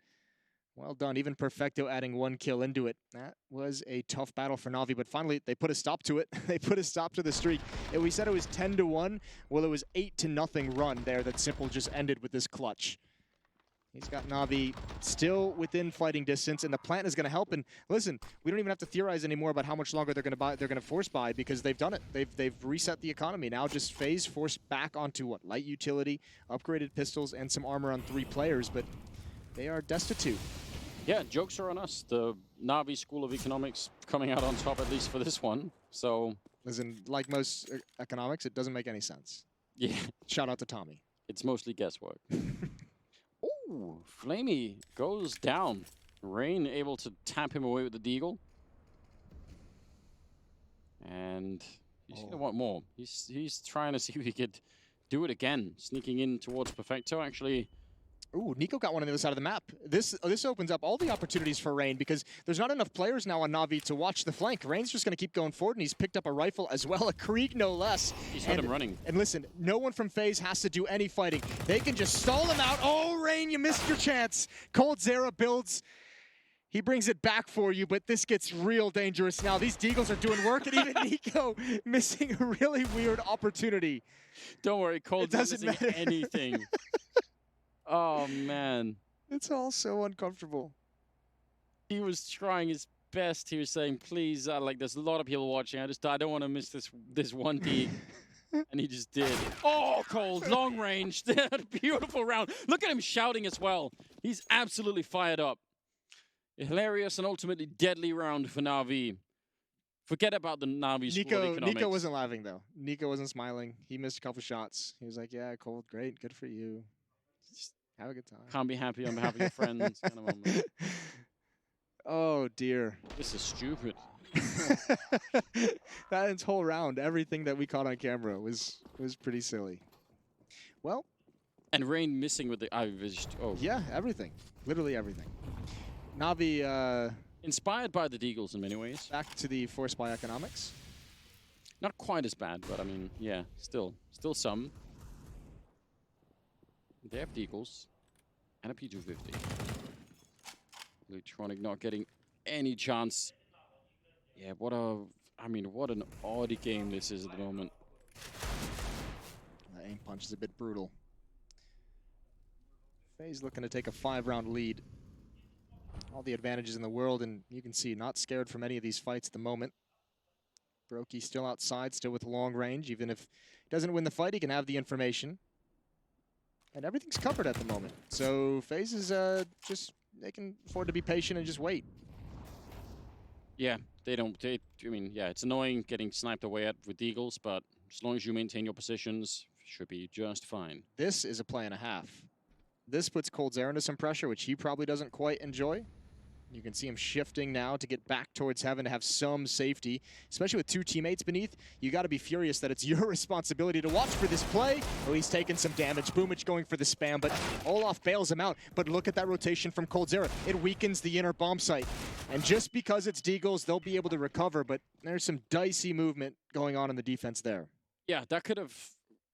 Well done, even Perfecto adding 1 kill into it. That was a tough battle for Na'Vi, but finally they put a stop to it. They put a stop to the streak. And we said it was 10-1, well, it was 8-0 run there that Simple just ended with this clutch. He's got Na'Vi still within fighting distance, and the plant is going to help. And listen, we don't even have to theorize anymore about how much longer they're going to force buy, because they've done it. They've reset the economy. Now just FaZe forced back onto what? Light utility, upgraded pistols, and some armor on 3 players, but they are destitute. Yeah, jokes are on us. The Na'Vi School of Economics coming out on top, at least for this one. So, listen, like most economics, it doesn't make any sense. Yeah. Shout out to Tommy. It's mostly guesswork. Ooh, Flamey goes down. Rain able to tap him away with the deagle. And he's going to want more. He's trying to see if he could do it again. Sneaking in towards Perfecto, actually. Ooh, Nico got one on the other side of the map. This opens up all the opportunities for Rain, because there's not enough players now on Na'Vi to watch the flank. Rain's just going to keep going forward, and he's picked up a rifle as well, a Krieg no less. He's heard him running. And listen, no one from FaZe has to do any fighting. They can just stall him out. Oh, Rain, you missed your chance. Coldzera builds. He brings it back for you, but this gets real dangerous now. These deagles are doing work, and even Nico missing a really weird opportunity. Don't worry, Cold doesn't miss anything. Oh, man. It's all so uncomfortable. He was trying his best. He was saying, please, like, there's a lot of people watching. I don't want to miss this one dig. And he just did. Oh, Cold, long range. Beautiful round. Look at him shouting as well. He's absolutely fired up. A hilarious and ultimately deadly round for Na'Vi. Forget about the Na'Vi School of Economics. Nico wasn't laughing, though. Nico wasn't smiling. He missed a couple shots. He was like, yeah, Cold, great. Good for you. Just have a good time. Can't be happy on behalf of your friends. Kind of moment. Oh, dear. This is stupid. That whole round, everything that we caught on camera was pretty silly. Well. And Rain missing with the... Oh. Yeah, everything. Literally everything. Na'Vi... inspired by the deagles in many ways. Back to the force by economics. Not quite as bad, but I mean, yeah, still some. They have deagles and a P250. Electronic not getting any chance. Yeah, what an odd game this is at the moment. That aim punch is a bit brutal. FaZe looking to take a 5-round lead. All the advantages in the world, and you can see not scared from any of these fights at the moment. Brokey still outside, still with long range. Even if he doesn't win the fight, he can have the information. And everything's covered at the moment. So FaZe is they can afford to be patient and just wait. Yeah, I mean, yeah, it's annoying getting sniped away at with deagles, but as long as you maintain your positions, should be just fine. This is a play and a half. This puts Coldzera under some pressure, which he probably doesn't quite enjoy. You can see him shifting now to get back towards heaven to have some safety, especially with 2 teammates beneath. You got to be furious that it's your responsibility to watch for this play. Oh, he's taking some damage. Boomich going for the spam, but Olaf bails him out. But look at that rotation from Coldzera. It weakens the inner bomb site. And just because it's deagles, they'll be able to recover, but there's some dicey movement going on in the defense there. Yeah, that could have...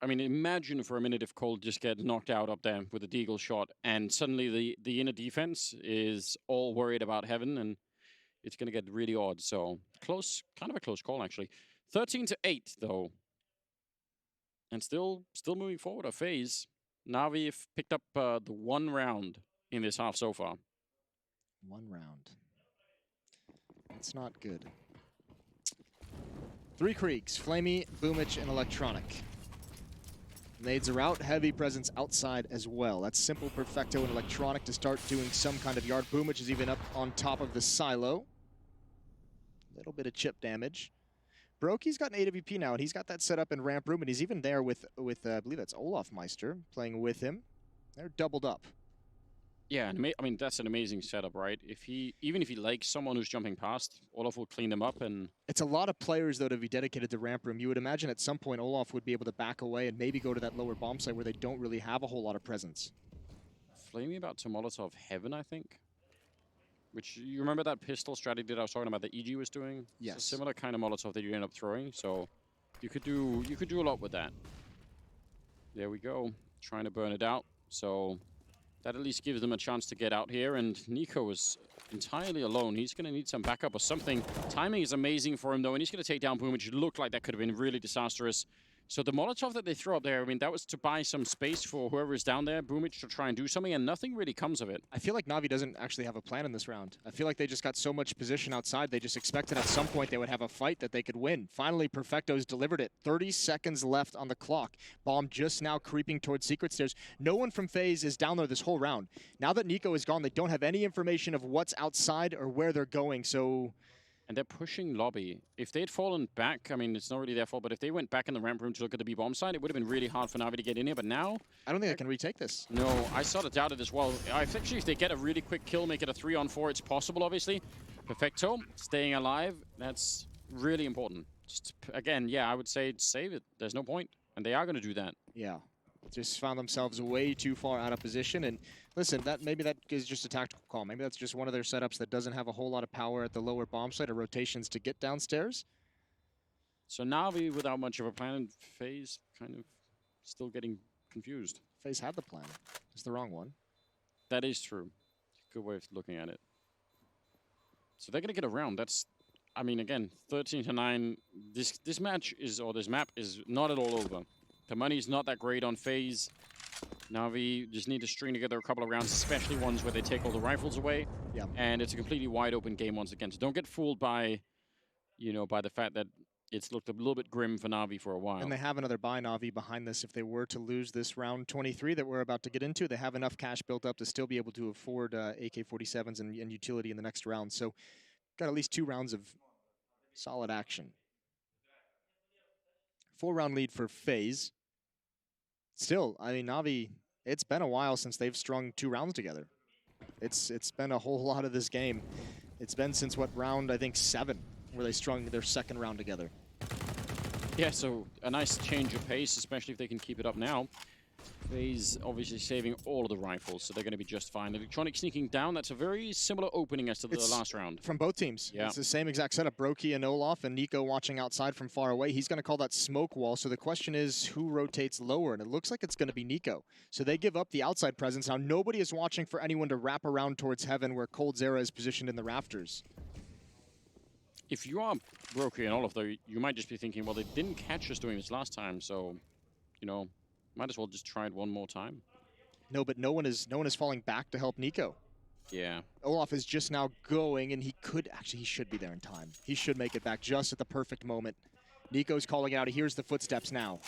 I mean, imagine for a minute if Cold just gets knocked out up there with a deagle shot, and suddenly the inner defense is all worried about heaven, and it's going to get really odd. So close, kind of a close call actually. 13-8 though, and still moving forward. A FaZe. Na'Vi have picked up the 1 round in this half so far. 1 round. That's not good. Three Kriegs, Flamey, Boomich, and Electronic. Nades are out, heavy presence outside as well. That's Simple, Perfecto, and Electronic to start doing some kind of yard. Boomich is even up on top of the silo. Little bit of chip damage. Brokey's got an AWP now, and he's got that set up in ramp room, and he's even there with I believe that's Olaf Meister playing with him. They're doubled up. Yeah, and I mean, that's an amazing setup, right? Even if he likes someone who's jumping past, Olaf will clean them up. And it's a lot of players, though, to be dedicated to ramp room. You would imagine at some point Olaf would be able to back away and maybe go to that lower bomb site where they don't really have a whole lot of presence. Flamey about to Molotov Heaven, I think. Which, you remember that pistol strategy that I was talking about that EG was doing? Yes. It's a similar kind of Molotov that you end up throwing, so you could do a lot with that. There we go, trying to burn it out. So that at least gives them a chance to get out here, and Nico is entirely alone. He's going to need some backup or something. Timing is amazing for him, though, and he's going to take down Boom, which looked like that could have been really disastrous. So the Molotov that they throw up there, I mean, that was to buy some space for whoever is down there, Boomich, to try and do something, and nothing really comes of it. I feel like Na'Vi doesn't actually have a plan in this round. I feel like they just got so much position outside, they just expected at some point they would have a fight that they could win. Finally, Perfecto's delivered it. 30 seconds left on the clock. Bomb just now creeping towards Secret Stairs. No one from FaZe is down there this whole round. Now that Nico is gone, they don't have any information of what's outside or where they're going, so... And they're pushing lobby. If they'd fallen back, I mean, it's not really their fault, but if they went back in the ramp room to look at the B-bomb side, it would have been really hard for Na'Vi to get in here, but now... I don't think they can retake this. No, I sort of doubted as well. Actually, if they get a really quick kill, make it a 3-on-4, it's possible, obviously. Perfecto, staying alive, that's really important. Just, again, yeah, I would say save it. There's no point, and they are going to do that. Yeah, just found themselves way too far out of position, and listen, maybe that is just a tactical call. Maybe that's just one of their setups that doesn't have a whole lot of power at the lower bomb site or rotations to get downstairs. So Na'Vi without much of a plan, and FaZe kind of still getting confused. FaZe had the plan. It's the wrong one. That is true. Good way of looking at it. So they're going to get around. That's, I mean, again, 13-9. This match is, or this map is not at all over. The money's not that great on FaZe. Na'Vi just need to string together a couple of rounds, especially ones where they take all the rifles away. Yeah. And it's a completely wide open game once again. So don't get fooled by, you know, by the fact that it's looked a little bit grim for Na'Vi for a while. And they have another buy Na'Vi behind this if they were to lose this round 23 that we're about to get into. They have enough cash built up to still be able to afford AK-47s and utility in the next round. So got at least 2 rounds of solid action. 4-round lead for FaZe. Still, I mean, Na'Vi, it's been a while since they've strung 2 rounds together. It's been a whole lot of this game. It's been since, what, round, I think, 7, where they strung their 2nd round together. Yeah, so a nice change of pace, especially if they can keep it up now. FaZe obviously saving all of the rifles, so they're going to be just fine. Electronic sneaking down, that's a very similar opening as to the last round. From both teams. Yeah. It's the same exact setup. Brokey and Olaf and Nico watching outside from far away. He's going to call that smoke wall, so the question is who rotates lower, and it looks like it's going to be Nico. So they give up the outside presence. Now nobody is watching for anyone to wrap around towards heaven where Cold Zera is positioned in the rafters. If you are Brokey and Olaf, though, you might just be thinking, well, they didn't catch us doing this last time, so, you know, might as well just try it one more time. No, but no one is falling back to help Nico. Yeah. Olaf is just now going, and he should be there in time. He should make it back just at the perfect moment. Nico's calling it out. He hears the footsteps now.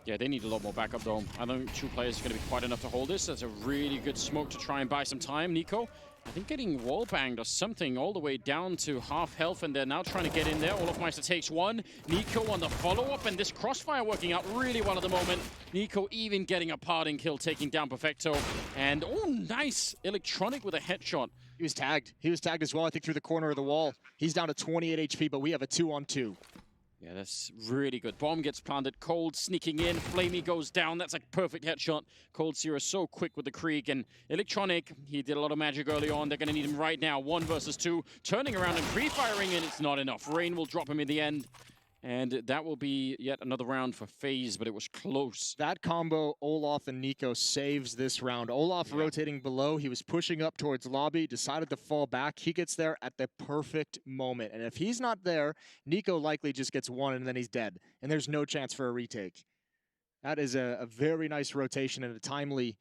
Yeah, they need a lot more backup, though. I don't think 2 players are going to be quite enough to hold this. That's a really good smoke to try and buy some time. Nico, I think getting wall banged or something all the way down to half health, and they're now trying to get in there. Olaf Meister takes 1. Nico on the follow-up, and this crossfire working out really well at the moment. Nico even getting a parting kill, taking down Perfecto. And, oh, nice. Electronic with a headshot. He was tagged. He was tagged as well, I think, through the corner of the wall. He's down to 28 HP, but we have a 2-on-2. Yeah, that's really good. Bomb gets planted. Cold sneaking in. Flamey goes down. That's a perfect headshot. Cold Zera so quick with the Krieg. And Electronic, he did a lot of magic early on. They're going to need him right now. 1 versus 2. Turning around and pre-firing, and it's not enough. Rain will drop him in the end. And that will be yet another round for FaZe, but it was close. That combo, Olaf and Nico, saves this round. Olaf rotating below. He was pushing up towards lobby, decided to fall back. He gets there at the perfect moment. And if he's not there, Nico likely just gets 1 and then he's dead. And there's no chance for a retake. That is a very nice rotation in a timely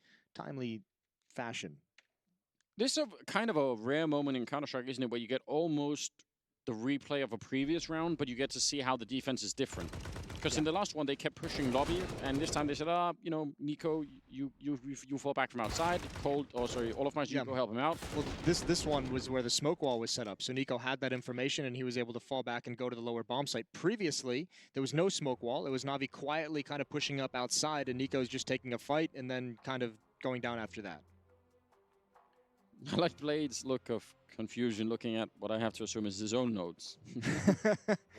fashion. This is kind of a rare moment in Counter-Strike, isn't it, where you get almost the replay of a previous round, but you get to see how the defense is different. Because in the last one, they kept pushing lobby, and this time they said, you know, Nico, you fall back from outside. Olofmeister, you go help him out. Well, this one was where the smoke wall was set up, so Nico had that information, and he was able to fall back and go to the lower bomb site. Previously, there was no smoke wall. It was Na'Vi quietly kind of pushing up outside, and Nico's just taking a fight and then kind of going down after that. I like Blade's look of confusion, looking at what I have to assume is his own notes.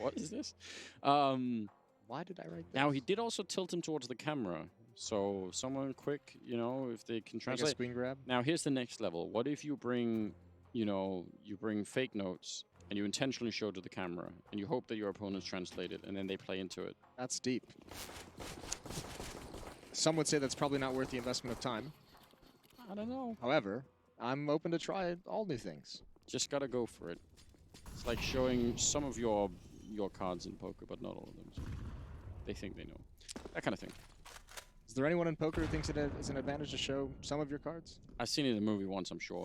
What is this? Why did I write that? Now, he did also tilt him towards the camera. So someone quick, you know, if they can translate. Like a screen grab? Now, here's the next level. What if you bring, you know, you bring fake notes and you intentionally show to the camera and you hope that your opponents translate it and then they play into it? That's deep. Some would say that's probably not worth the investment of time. I don't know. However, I'm open to try all new things. Just gotta go for it. It's like showing some of your cards in poker, but not all of them. So they think they know. That kind of thing. Is there anyone in poker who thinks it is an advantage to show some of your cards? I've seen it in a movie once, I'm sure.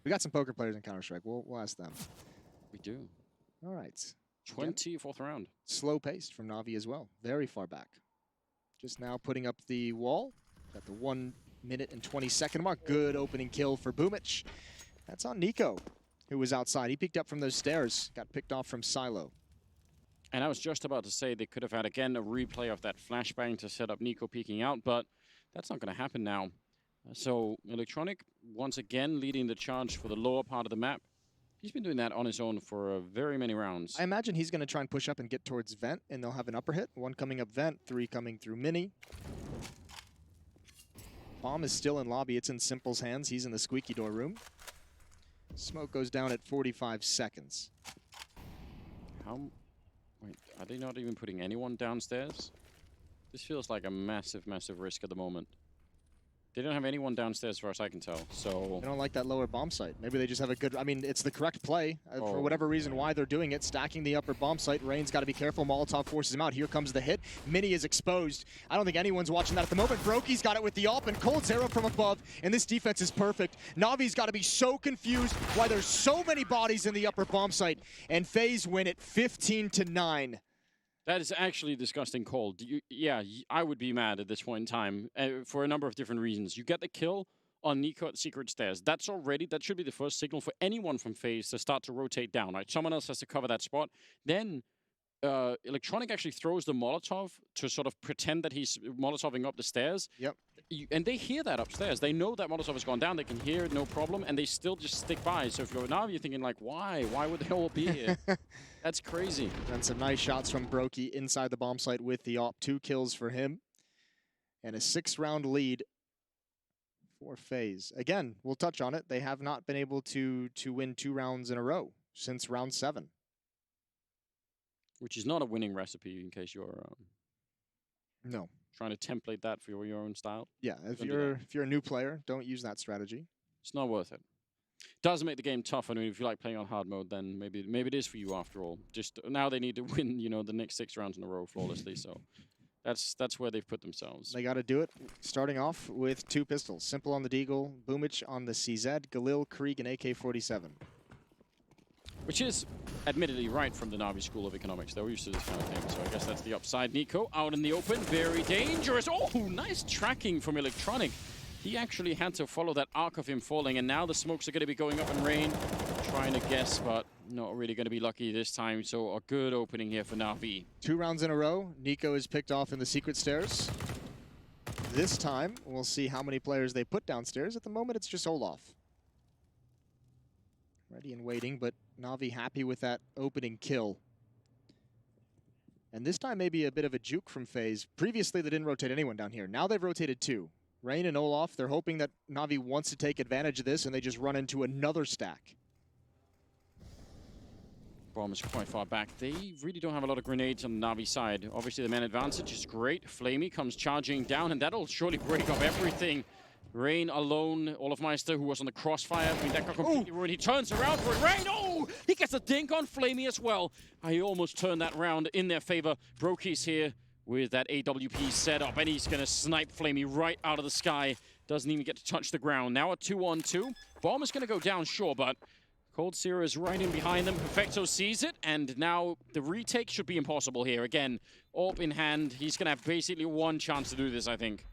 We got some poker players in Counter-Strike. We'll ask them. We do. All right. 24th round. Slow-paced from Na'Vi as well. Very far back. Just now putting up the wall at the 1 minute and 20-second mark. Good opening kill for Boomich. That's on Nico, who was outside. He peeked up from those stairs. Got picked off from Silo. And I was just about to say they could have had, again, a replay of that flashbang to set up Nico peeking out, but that's not going to happen now. So Electronic, once again, leading the charge for the lower part of the map. He's been doing that on his own for very many rounds. I imagine he's going to try and push up and get towards Vent, and they'll have an upper hit. 1 coming up Vent, 3 coming through Mini. Bomb is still in lobby. It's in Simple's hands. He's in the squeaky door room. Smoke goes down at 45 seconds. Wait, are they not even putting anyone downstairs? This feels like a massive, massive risk at the moment. They don't have anyone downstairs, as far as I can tell, so... They don't like that lower bomb site. Maybe they just have a good... I mean, it's the correct play. For whatever reason why they're doing it, stacking the upper bomb site. Rain's got to be careful. Molotov forces him out. Here comes the hit. Mini is exposed. I don't think anyone's watching that at the moment. Brokey's got it with the AWP, and Cold Zero from above, and this defense is perfect. Navi's got to be so confused why there's so many bodies in the upper bomb site, and FaZe win it 15-9. That is actually disgusting cold. Yeah, I would be mad at this point in time for a number of different reasons. You get the kill on Nico at the secret stairs. That should be the first signal for anyone from FaZe to start to rotate down, right? Someone else has to cover that spot. Then Electronic actually throws the Molotov to sort of pretend that he's Molotoving up the stairs. Yep. And they hear that upstairs. They know that Molotov has gone down. They can hear it, no problem, and they still just stick by. So if you're Na'Vi, you're thinking like, why? Why would they all be here? That's crazy. And some nice shots from Brokey inside the bomb site with the AWP. 2 kills for him. And a 6-round lead for FaZe. Again, we'll touch on it. They have not been able to win 2 rounds in a row since round 7. Which is not a winning recipe, in case you're no trying to template that for your own style. Yeah, if you're a new player, don't use that strategy. It's not worth it. Does make the game tough. I mean, if you like playing on hard mode, then maybe it is for you after all. Just now they need to win, you know, the next 6 rounds in a row flawlessly. So that's where they've put themselves. They got to do it. Starting off with 2 pistols: Simple on the Deagle, Boomich on the CZ, Galil, Krieg, and AK-47. Which is admittedly right from the Na'Vi School of Economics. They're used to this kind of thing, so I guess that's the upside. Nico out in the open, very dangerous. Oh, nice tracking from Electronic. He actually had to follow that arc of him falling, and now the smokes are going to be going up in Rain. Trying to guess, but not really going to be lucky this time, so a good opening here for Na'Vi. 2 rounds in a row, Nico is picked off in the secret stairs. This time, we'll see how many players they put downstairs. At the moment, it's just Olaf. Ready and waiting, but Na'Vi happy with that opening kill. And this time maybe a bit of a juke from FaZe. Previously they didn't rotate anyone down here. Now they've rotated 2. Rain and Olaf, they're hoping that Na'Vi wants to take advantage of this and they just run into another stack. Bomb is quite far back. They really don't have a lot of grenades on the Na'Vi side. Obviously the man advantage is great. Flamey comes charging down, and that'll surely break up everything. Rain alone, Olofmeister, who was on the crossfire. I mean, that got completely ruined. He turns around for it. Rain, oh! He gets a dink on Flamey as well. I almost turned that round in their favor. Brokey's here with that AWP setup, and he's going to snipe Flamey right out of the sky. Doesn't even get to touch the ground. Now a 2-on-2. Bomb is going to go down, sure, but Cold Zero is right in behind them. Perfecto sees it, and now the retake should be impossible here. Again, AWP in hand. He's going to have basically one chance to do this, I think.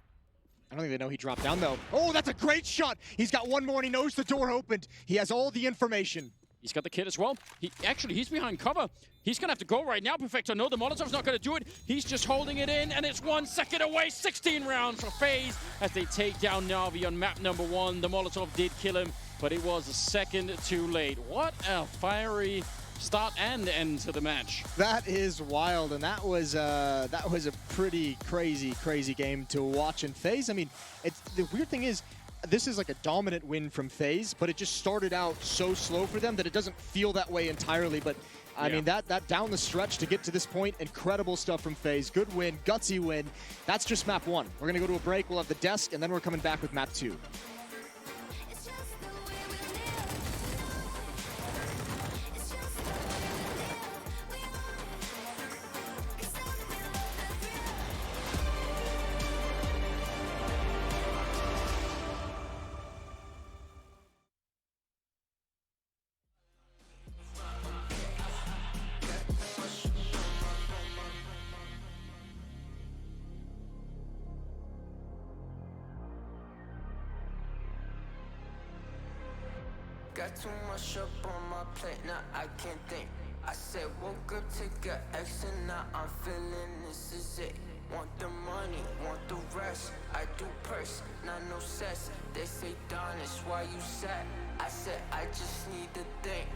I don't think they know he dropped down, though. Oh, that's a great shot. He's got one more, and he knows the door opened. He has all the information. He's got the kit as well. He's behind cover. He's going to have to go right now, Perfecto. No, the Molotov's not going to do it. He's just holding it in, and it's 1 second away. 16 rounds for FaZe as they take down Na'Vi on map number 1. The Molotov did kill him, but it was a second too late. What a fiery start and end to the match. That is wild, and that was a pretty crazy game to watch. And FaZe, I mean, the weird thing is, this is like a dominant win from FaZe, but it just started out so slow for them that it doesn't feel that way entirely. But I mean, that down the stretch to get to this point, incredible stuff from FaZe. Good win, gutsy win. That's just map 1. We're gonna go to a break, we'll have the desk, and then we're coming back with map 2. Got too much up on my plate, now I can't think. I said woke up, take a action, now I'm feeling this is it. Want the money, want the rest. I do purse, not no cess. They say Don, it's why you sad. I said I just need to think.